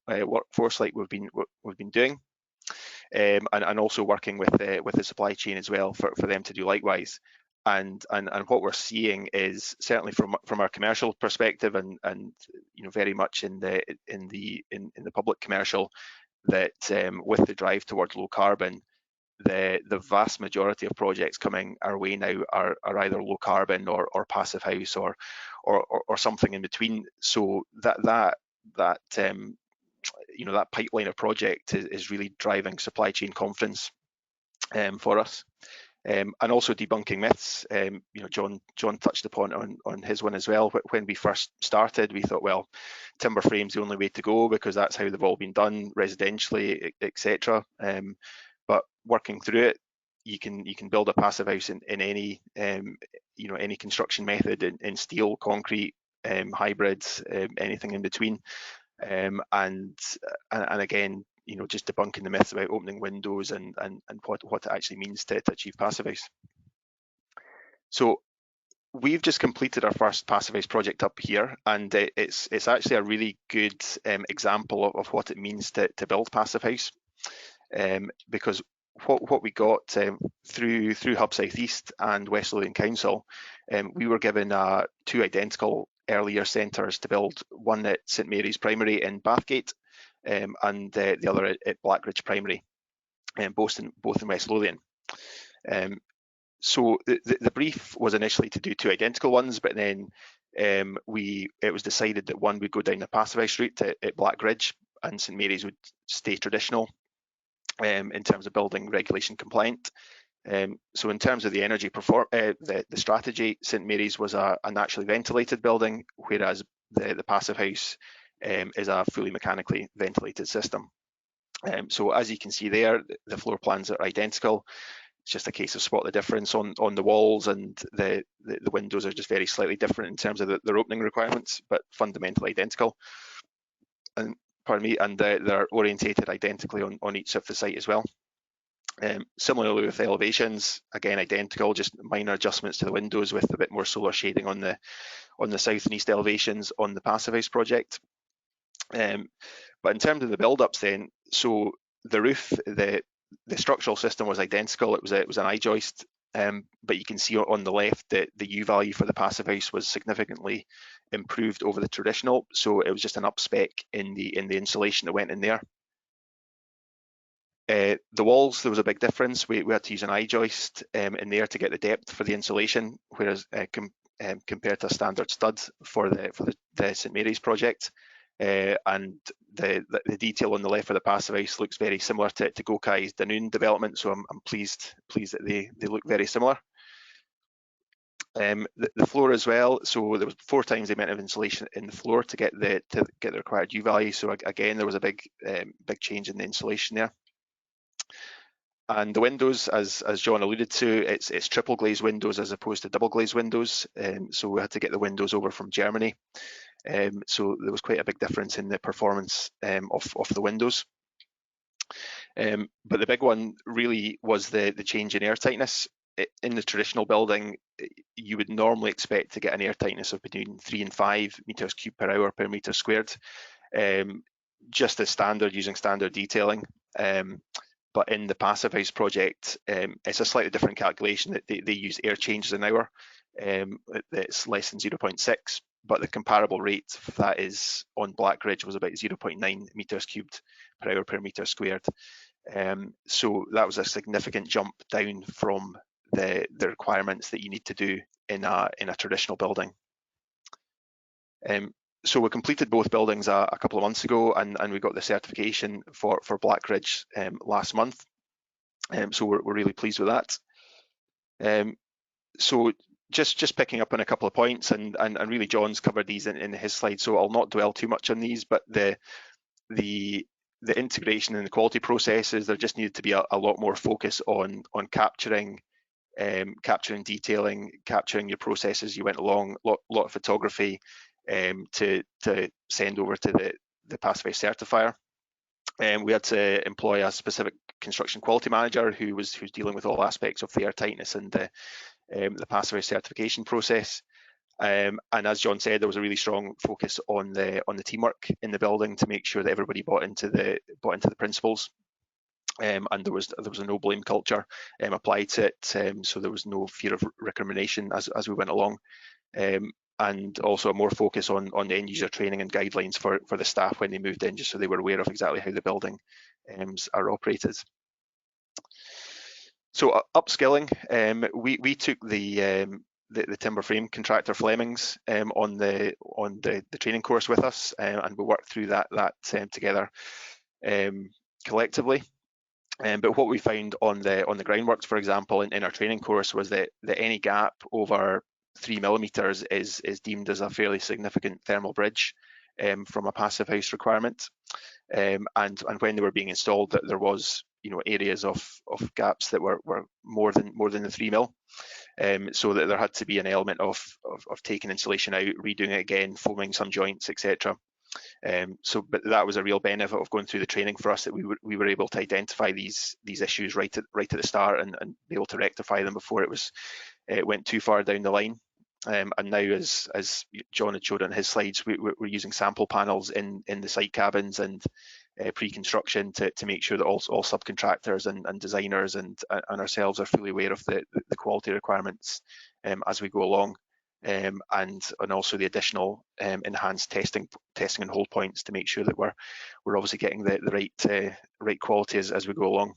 our workforce like we've been doing, and also working with the supply chain as well for them to do likewise. And what we're seeing is, certainly from our commercial perspective, and very much in the public commercial, that with the drive towards low carbon, the vast majority of projects coming our way now are either low carbon or Passivhaus or something in between. So that pipeline of project is really driving supply chain confidence for us. And also debunking myths. John touched upon on his one as well. When we first started, we thought, well, timber frame's the only way to go because that's how they've all been done residentially, etc. But working through it, you can build a Passivhaus in any any construction method, in steel, concrete, hybrids, anything in between, and again, just debunking the myths about opening windows and what it actually means to achieve Passivhaus. So we've just completed our first Passivhaus project up here, and it's actually a really good example of what it means to build Passivhaus, because what we got through Hub South East and West Lothian Council, we were given 2 identical early year centres to build, one at St Mary's Primary in Bathgate, and the other at Blackridge Primary, both in West Lothian. So the brief was initially to do 2 identical ones, but then it was decided that one would go down the Passivhaus route at Blackridge, and St Mary's would stay traditional in terms of building regulation compliant. So in terms of the energy the strategy, St Mary's was a naturally ventilated building, whereas the Passivhaus is a fully mechanically ventilated system. So as you can see there, the floor plans are identical. It's just a case of spot the difference on the walls, and the windows are just very slightly different in terms of their opening requirements, but fundamentally identical. And they're orientated identically on each of the site as well. Similarly with elevations, again identical, just minor adjustments to the windows with a bit more solar shading on the south and east elevations on the Passivhaus project. But in terms of the build-ups then, so the roof, the structural system was identical. It was an I-joist, but you can see on the left that the U value for the Passivhaus was significantly improved over the traditional. So it was just an up spec in the insulation that went in there. The walls, there was a big difference. We had to use an I-joist in there to get the depth for the insulation, whereas compared to a standard stud for the St Mary's project. and the detail on the left of the Passivhaus looks very similar to Gokai's Dunoon development, so I'm pleased that they look very similar. The floor as well, so there was 4 times the amount of insulation in the floor to get the required U value. So again, there was a big change in the insulation there. And the windows, as John alluded to, it's triple glazed windows as opposed to double glazed windows. So we had to get the windows over from Germany. So there was quite a big difference in the performance of the windows. But the big one really was the change in air tightness. In the traditional building, you would normally expect to get an air tightness of between 3 and 5 meters cubed per hour per meter squared, just as standard using standard detailing. But in the Passivhaus project, it's a slightly different calculation. That they use air changes an hour. It's less than 0.6, but the comparable rate for that is on Blackridge was about 0.9 meters cubed per hour per meter squared. So that was a significant jump down from the requirements that you need to do in a traditional building. So we completed both buildings a couple of months ago, and we got the certification for Blackridge last month. So we're really pleased with that. So just picking up on a couple of points, and really John's covered these in his slide, so I'll not dwell too much on these, but the integration and the quality processes, there just needed to be a lot more focus on capturing detailing, capturing your processes you went along, lot of photography to send over to the Passivhaus certifier. We had to employ a specific construction quality manager who's dealing with all aspects of the air tightness and the Passivhaus certification process. And as John said, there was a really strong focus on the teamwork in the building to make sure that everybody bought into the principles. And there was a no blame culture applied to it, so there was no fear of recrimination as we went along, and also a more focus on the end user training and guidelines for the staff when they moved in, just so they were aware of exactly how the building are operated. So upskilling, we took the timber frame contractor Flemings on the training course with us, and we worked through that together collectively. But what we found on the groundworks, for example, in our training course, was that any gap over 3 millimeters is deemed as a fairly significant thermal bridge from a Passivhaus requirement. And when they were being installed, that there was areas of gaps that were more than the 3 mil. So that there had to be an element of taking insulation out, redoing it again, foaming some joints, etc. But that was a real benefit of going through the training for us, that we were able to identify these issues right at the start and be able to rectify them before it went too far down the line. And now, as John had showed on his slides, we're using sample panels in the site cabins and pre-construction to make sure that all subcontractors and designers and ourselves are fully aware of the quality requirements as we go along. And also the additional enhanced testing and hold points to make sure that we're obviously getting the right quality as we go along.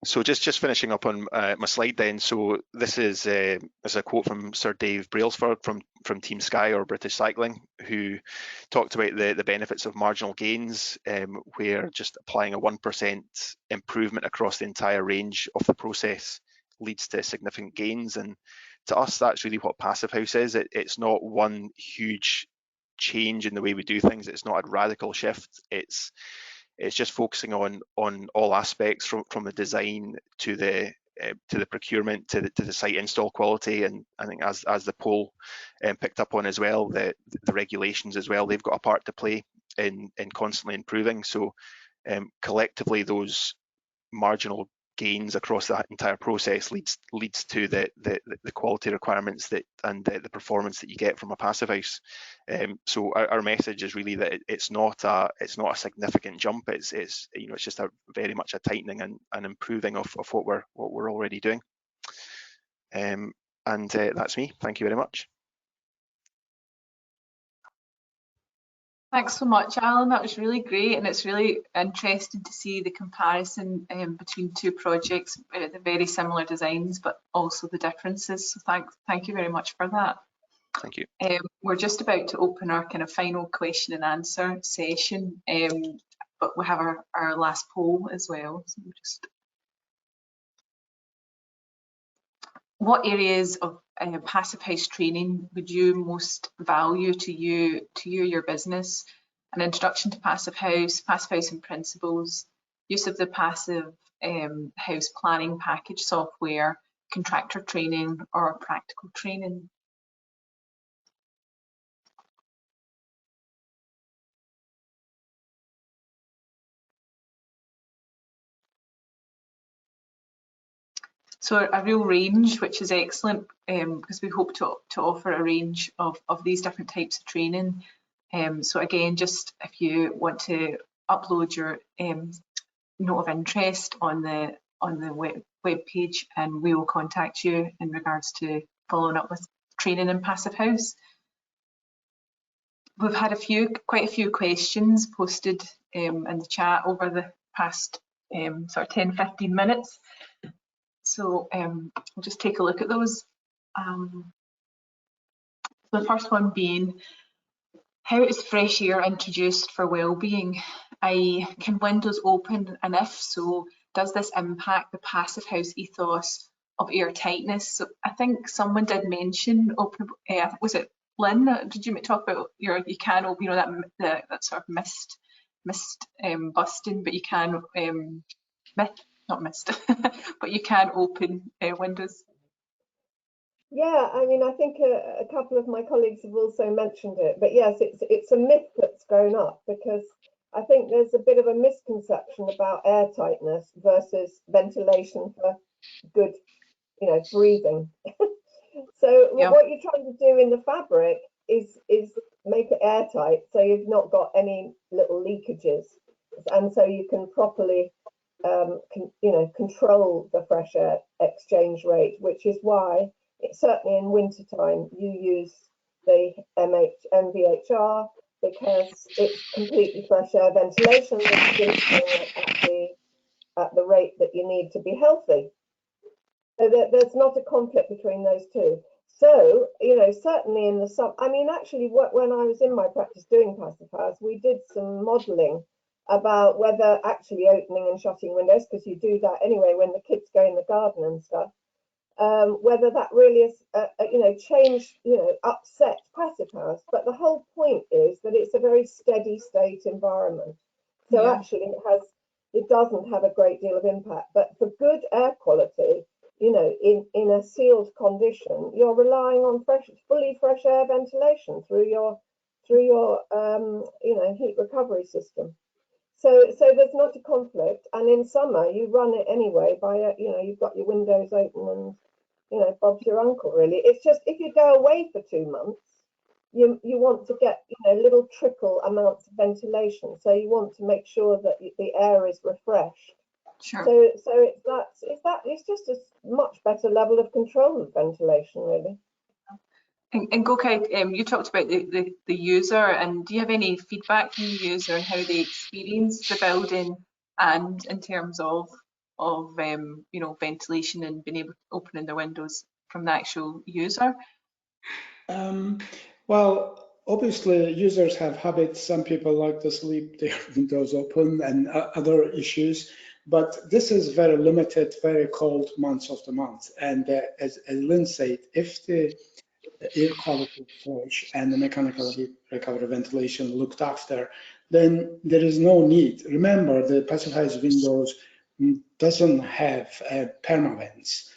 So just finishing up on my slide then. So this is a quote from Sir Dave Brailsford from Team Sky or British Cycling, who talked about the benefits of marginal gains, where just applying a 1% improvement across the entire range of the process leads to significant gains. And to us, that's really what Passivhaus is. It's not one huge change in the way we do things. It's not a radical shift. It's just focusing on all aspects from the design to the procurement to the site install quality. And I think as the poll picked up on as well, the regulations as well, they've got a part to play in constantly improving. So collectively, those marginal gains across that entire process leads to the quality requirements and the performance that you get from a Passivhaus. So our message is really that it's not a significant jump. It's just very much a tightening and improving of what we're already doing. And that's me. Thank you very much. Thanks so much, Alan. That was really great, and it's really interesting to see the comparison between two projects, the very similar designs, but also the differences. So thank you very much for that. Thank you. We're just about to open our kind of final question and answer session, but we have our last poll as well. So what areas of Passive House training would you most value to you, your business? An introduction to Passive House and principles, use of the Passive House planning package software, contractor training, or practical training? So a real range, which is excellent, because we hope to offer a range of these different types of training. So again, just if you want to upload your note of interest on the web page, and we will contact you in regards to following up with training in Passive House. We've had quite a few questions posted in the chat over the past sort of 10-15 minutes. So we'll just take a look at those. The first one being, how is fresh air introduced for well-being? i.e., can windows open, and if so, does this impact the Passive House ethos of airtightness? So I think someone did mention open. Was it Lynn? Did you talk about you can open, you know, that sort of mist busting, but you can not mist, but you can open windows. Yeah, I mean, I think a couple of my colleagues have also mentioned it, but yes, it's a myth that's grown up, because I think there's a bit of a misconception about airtightness versus ventilation for good, you know, breathing. So yeah, what you're trying to do in the fabric is make it airtight, so you've not got any little leakages, and so you can properly control the fresh air exchange rate, which is why certainly in winter time you use the MVHR, because it's completely fresh air ventilation at the rate that you need to be healthy. So there's not a conflict between those two. So, you know, certainly in the summer, I mean, actually, when I was in my practice doing Passive House, we did some modelling about whether actually opening and shutting windows, because you do that anyway when the kids go in the garden and stuff, whether that really is, upset Passive House. But the whole point is that it's a very steady state environment. So actually it doesn't have a great deal of impact. But for good air quality, you know, in a sealed condition, you're relying on fully fresh air ventilation through your heat recovery system. So there's not a conflict, and in summer you run it anyway by you've got your windows open and, you know, Bob's your uncle really. It's just if you go away for 2 months, you want to get, you know, little trickle amounts of ventilation, so you want to make sure that the air is refreshed. Sure. So it's just a much better level of control of ventilation really. And Gokay, you talked about the user, and do you have any feedback from the user on how they experience the building, and in terms of ventilation and being able to open their windows from the actual user? Well, obviously users have habits. Some people like to sleep their windows open and other issues, but this is very limited, very cold months of the month. And as Lynn said, if the air quality is fresh and the mechanical heat recovery ventilation looked after, then there is no need. Remember, the Passive House windows doesn't have permavents,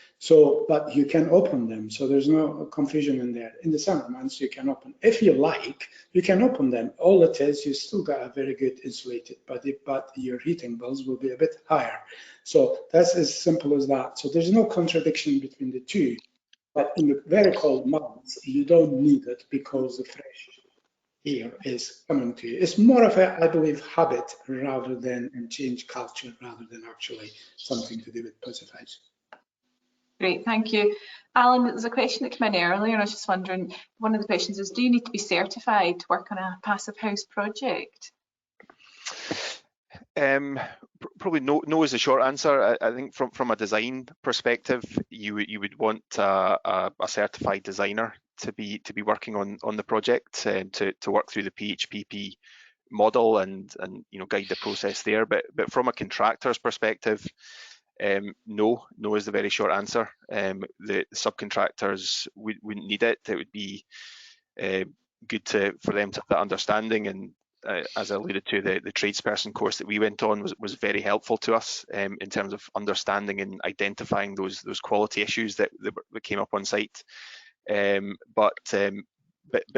but you can open them, so there's no confusion in there. In the summer months you can open, if you like, you can open them. All it is, you still got a very good insulated body, but your heating bills will be a bit higher. So that's as simple as that. So there's no contradiction between the two. But in the very cold months, you don't need it because the fresh air is coming to you. It's more of a, I believe, habit rather than a change culture, rather than actually something to do with Passive House. Great, thank you. Alan, there's a question that came in earlier, and I was just wondering, one of the questions is, do you need to be certified to work on a Passive House project? Probably no is the short answer. I think from a design perspective, you would want a certified designer to be working on the project, to work through the PHPP model and guide the process there. But from a contractor's perspective, no is the very short answer. The subcontractors wouldn't need it. It would be good for them to have that understanding, and as I alluded to, the tradesperson course that we went on was very helpful to us in terms of understanding and identifying those quality issues that came up on site. But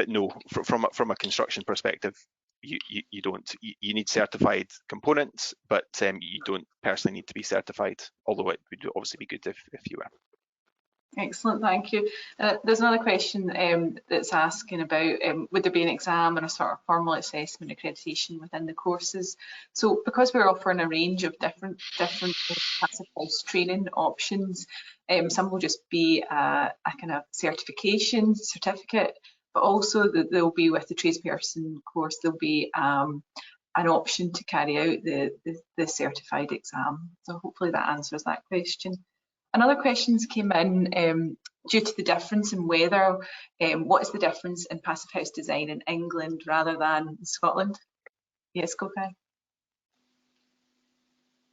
no, from a construction perspective, you don't. You need certified components, but you don't personally need to be certified, although it would obviously be good if you were. Excellent, thank you. There's another question that's asking about would there be an exam and a sort of formal assessment accreditation within the courses? So because we're offering a range of different Passivhaus training options, some will just be a kind of certificate, but also there'll be, with the tradesperson course, there'll be an option to carry out the certified exam. So hopefully that answers that question. Another questions came in due to the difference in weather. What is the difference in Passivhaus design in England rather than Scotland? Yes, Kokai.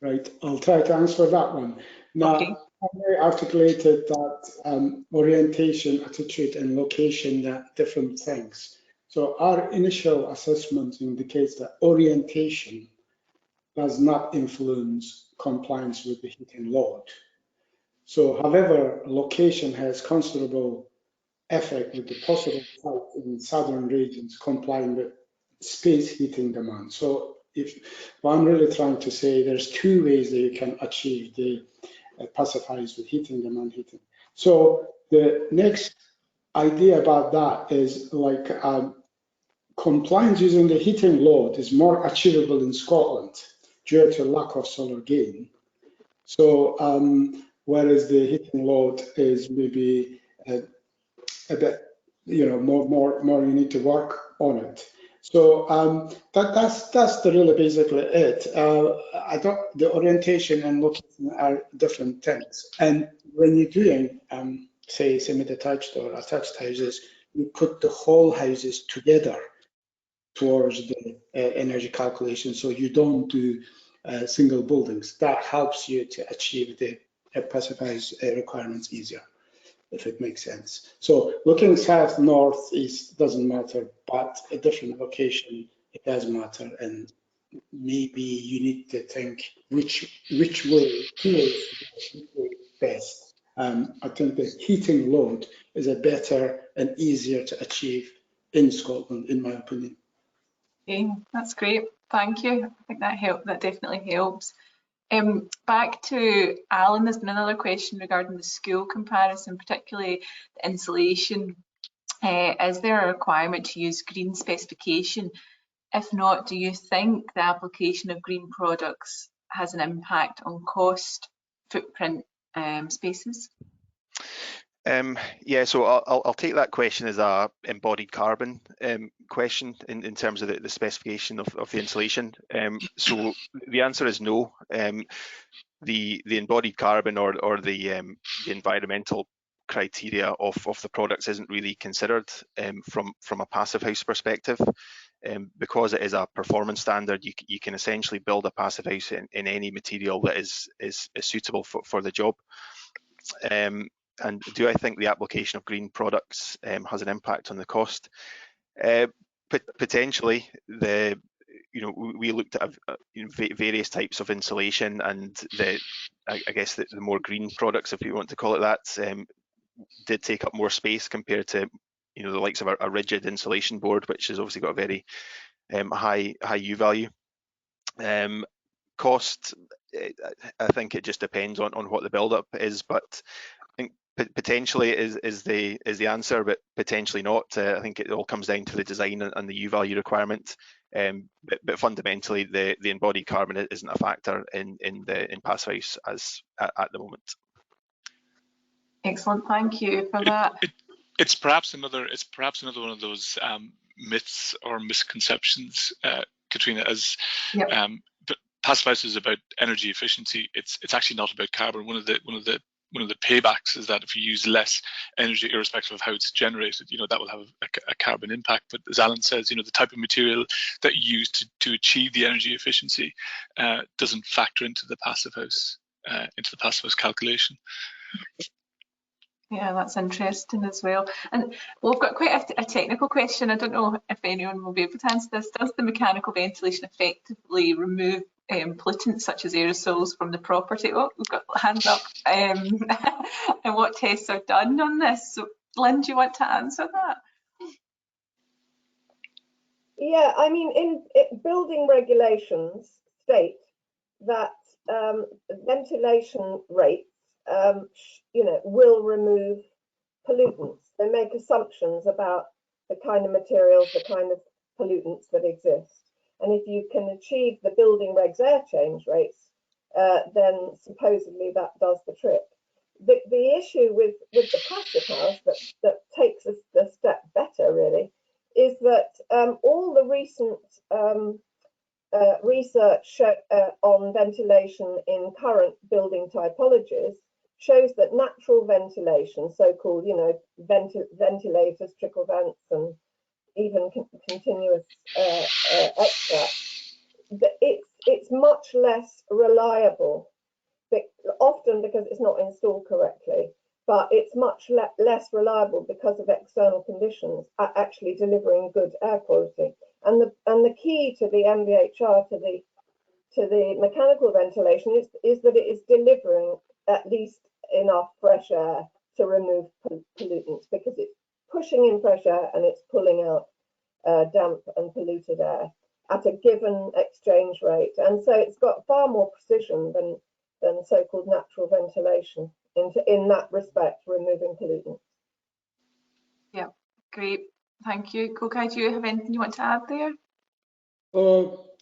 Right, I'll try to answer that one. Now, Okay. I articulated that orientation, attitude, and location are different things. So our initial assessment indicates that orientation does not influence compliance with the heating load. So, however, location has considerable effect with the possible site in southern regions complying with space heating demand. So, what I'm really trying to say, there's two ways that you can achieve the Passivhaus with heating demand heating. So the next idea about that is like compliance using the heating load is more achievable in Scotland due to lack of solar gain. So whereas the heating load is maybe a bit, more you need to work on it. So that's really basically it. The orientation and location are different things. And when you're doing, say, semi-detached or attached houses, you put the whole houses together towards the energy calculation. So you don't do single buildings. That helps you to achieve the Passivhaus requirements easier, if it makes sense. So looking south, north, east doesn't matter, but a different location, it does matter. And maybe you need to think which way best. I think the heating load is a better and easier to achieve in Scotland, in my opinion. Okay, that's great. Thank you. I think that definitely helps. Back to Alan, there's been another question regarding the school comparison, particularly the insulation. Is there a requirement to use green specification? If not, do you think the application of green products has an impact on cost, footprint, spaces? Yeah, so I'll take that question as a embodied carbon question in terms of the specification of the insulation. So the answer is no. The embodied carbon or the environmental criteria of the products isn't really considered from a Passivhaus perspective. Because it is a performance standard, you can essentially build a Passivhaus in any material that is suitable for the job. And do I think the application of green products has an impact on the cost? Potentially. We looked at various types of insulation, and I guess the more green products, if you want to call it that, did take up more space compared to the likes of a rigid insulation board, which has obviously got a very high U value. Cost, I think it just depends on what the build-up is, but I think potentially is the answer, but potentially not. I think it all comes down to the design and the U value requirement. But fundamentally, the embodied carbon isn't a factor in Passivhaus as at the moment. Excellent, thank you for that. It's perhaps another one of those myths or misconceptions, Katrina, as but Passivhaus is about energy efficiency. It's actually not about carbon. One of the the paybacks is that if you use less energy, irrespective of how it's generated, that will have a carbon impact. But as Alan says, the type of material that you use to achieve the energy efficiency doesn't factor into the Passivhaus calculation. Yeah, that's interesting as well. And we've got quite a technical question. I don't know if anyone will be able to answer this. Does the mechanical ventilation effectively remove pollutants such as aerosols from the property? Oh, we've got hands up. And what tests are done on this? So, Lynn, do you want to answer that? Yeah, I mean, building regulations state that ventilation rates, will remove pollutants. They make assumptions about the kind of materials, the kind of pollutants that exist. And if you can achieve the building regs air change rates, then supposedly that does the trick. The issue with the Passivhaus that takes us a step better, really, is that all the recent research on ventilation in current building typologies shows that natural ventilation, so-called, ventilators, trickle vents, and even continuous extract, it's much less reliable, often because it's not installed correctly, but it's much less reliable because of external conditions at actually delivering good air quality. And the key to the MVHR, to the mechanical ventilation, is that it is delivering at least enough fresh air to remove pollutants, because it's pushing in fresh air and it's pulling out damp and polluted air at a given exchange rate. And so it's got far more precision than so-called natural ventilation in that respect, removing pollutants. Yeah, great. Thank you. Kokai, do you have anything you want to add there?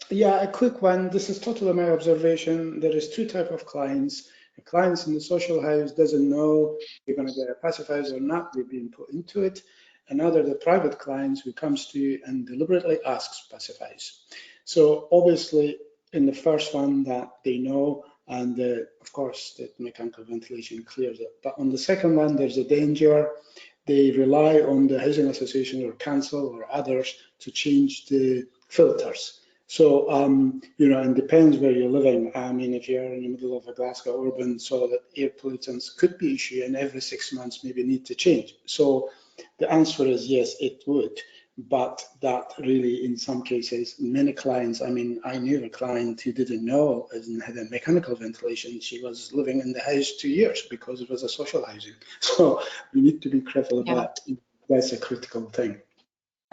Yeah, a quick one. This is totally my observation. There is two types of clients. The clients in the social house doesn't know they're going to get a Passivhaus or not. They're being put into it. Another, the private clients who comes to you and deliberately asks Passivhaus. So obviously, in the first one that they know, and of course, the mechanical ventilation clears it. But on the second one, there's a danger. They rely on the housing association or council or others to change the filters. So, it depends where you're living. I mean, if you're in the middle of a Glasgow urban, so that air pollutants could be issue, and every 6 months maybe need to change. So the answer is yes, it would. But that really, in some cases, many clients, I mean, I knew a client who didn't know and had a mechanical ventilation. She was living in the house 2 years because it was a social housing. So we need to be careful about that. That's a critical thing.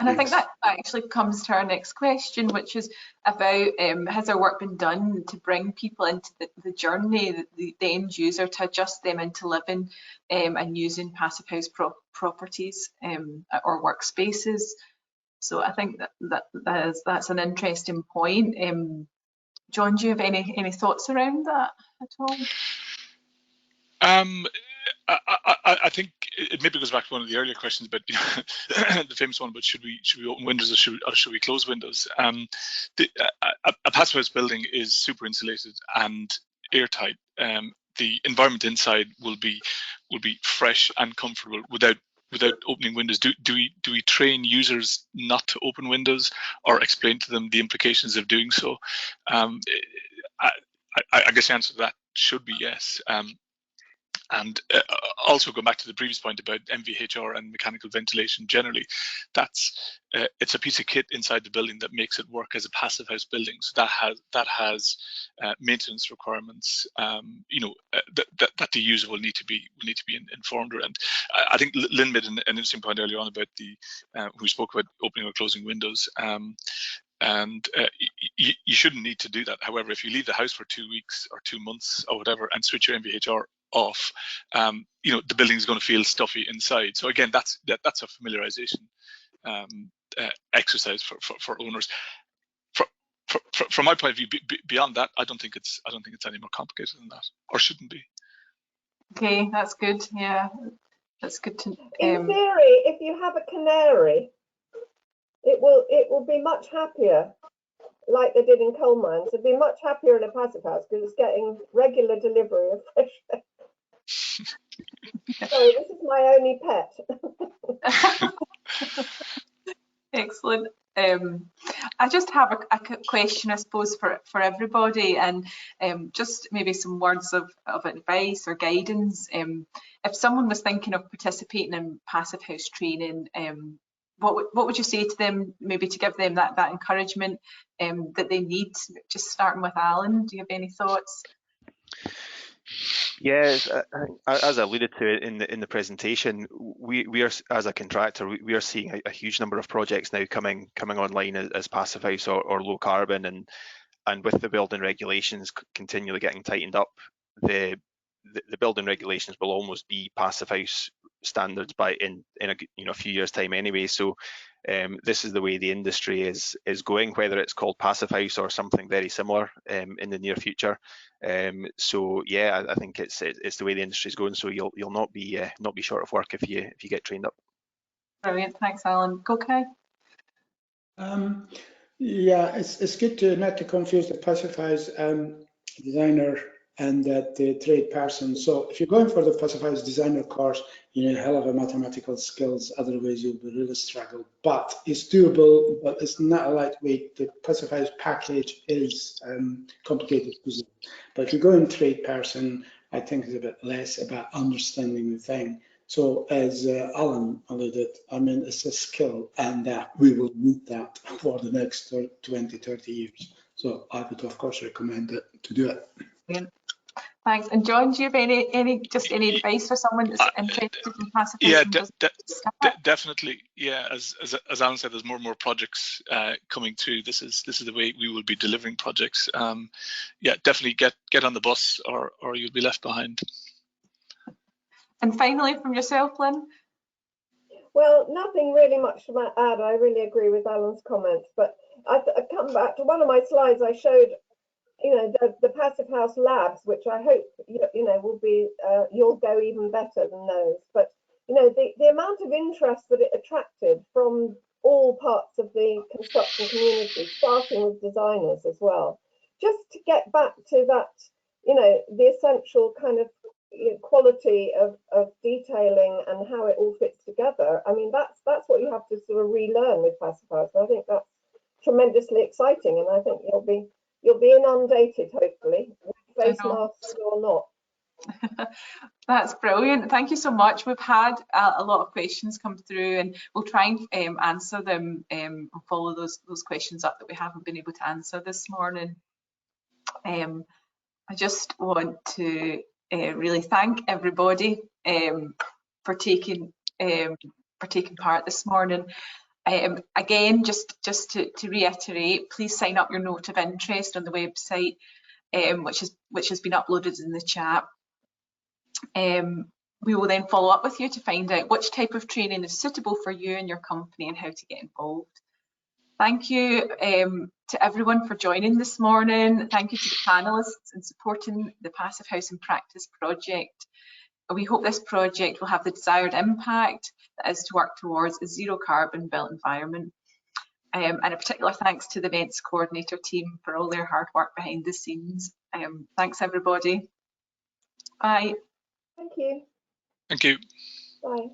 And I think that actually comes to our next question, which is about has there work been done to bring people into the journey, the end user, to adjust them into living and using Passivhaus properties or workspaces. So I think that's an interesting point. John, do you have any thoughts around that at all? I think it maybe goes back to one of the earlier questions, but the famous one about should we open windows or should we close windows? A Passivhaus building is super insulated and airtight. The environment inside will be fresh and comfortable without opening windows. Do we train users not to open windows or explain to them the implications of doing so? I guess the answer to that should be yes. And also go back to the previous point about MVHR and mechanical ventilation generally, it's a piece of kit inside the building that makes it work as a Passivhaus building. So that has maintenance requirements, that the user will need to be informed around. I think Lynn made an interesting point earlier on about we spoke about opening or closing windows. And you shouldn't need to do that. However, if you leave the house for 2 weeks or 2 months or whatever and switch your MVHR off, the building is going to feel stuffy inside. So again, that's a familiarization exercise for owners. From my point of view, beyond that, I don't think it's any more complicated than that, or shouldn't be. Okay, that's good. Yeah, that's good to. In theory, if you have a canary, it will be much happier, like they did in coal mines. It'd be much happier in a Passivhaus because it's getting regular delivery of fresh air. Sorry, this is my only pet. Excellent. I just have a question, I suppose, for everybody, and just maybe some words of advice or guidance. If someone was thinking of participating in Passivhaus training, what would you say to them, maybe to give them that encouragement that they need? Just starting with Alan, do you have any thoughts? Yes, as I alluded to in the presentation, we are, as a contractor, we are seeing a huge number of projects now coming online as Passivhaus or low carbon, and with the building regulations continually getting tightened up, the building regulations will almost be Passivhaus standards in a few years' time anyway. So this is the way the industry is going, whether it's called Passivhaus or something very similar in the near future. So yeah, I think it's the way the industry is going. So you'll not be short of work if you get trained up. Brilliant, thanks, Alan. Okay. Yeah, it's good not to confuse the Passivhaus designer and the trade person. So if you're going for the Passivhaus designer course, you need a hell of a mathematical skills. Otherwise, you'll be really struggle. But it's doable, but it's not a lightweight. The Passivhaus package is complicated. But if you go in trade person, I think it's a bit less about understanding the thing. So as Alan alluded, I mean, it's a skill, and we will need that for the next 20, 30 years. So I would, of course, recommend it to do it. Brilliant. Thanks. And John, do you have any advice for someone that's interested in Passivhaus? Yeah, definitely. Yeah, as Alan said, there's more and more projects coming through. This is the way we will be delivering projects. Yeah, definitely get on the bus, or you'll be left behind. And finally, from yourself, Lynn? Well, nothing really much to add. I really agree with Alan's comments, but I come back to one of my slides. I showed, the Passivhaus labs, which I hope will be you'll go even better than those. But the amount of interest that it attracted from all parts of the construction community, starting with designers as well. Just to get back to that, the essential kind of quality of detailing and how it all fits together. I mean, that's what you have to sort of relearn with Passivhaus. I think that's tremendously exciting, and I think you'll be inundated, hopefully, with face masks or not. That's brilliant. Thank you so much. We've had a lot of questions come through, and we'll try and answer them and follow those questions up that we haven't been able to answer this morning. I just want to really thank everybody for taking part this morning. Again, just to reiterate, please sign up your note of interest on the website, which has been uploaded in the chat. We will then follow up with you to find out which type of training is suitable for you and your company and how to get involved. Thank you to everyone for joining this morning. Thank you to the panellists in supporting the Passivhaus in Practice project. We hope this project will have the desired impact, that is to work towards a zero carbon built environment. And a particular thanks to the events coordinator team for all their hard work behind the scenes. Thanks everybody. Bye. Thank you. Thank you. Bye.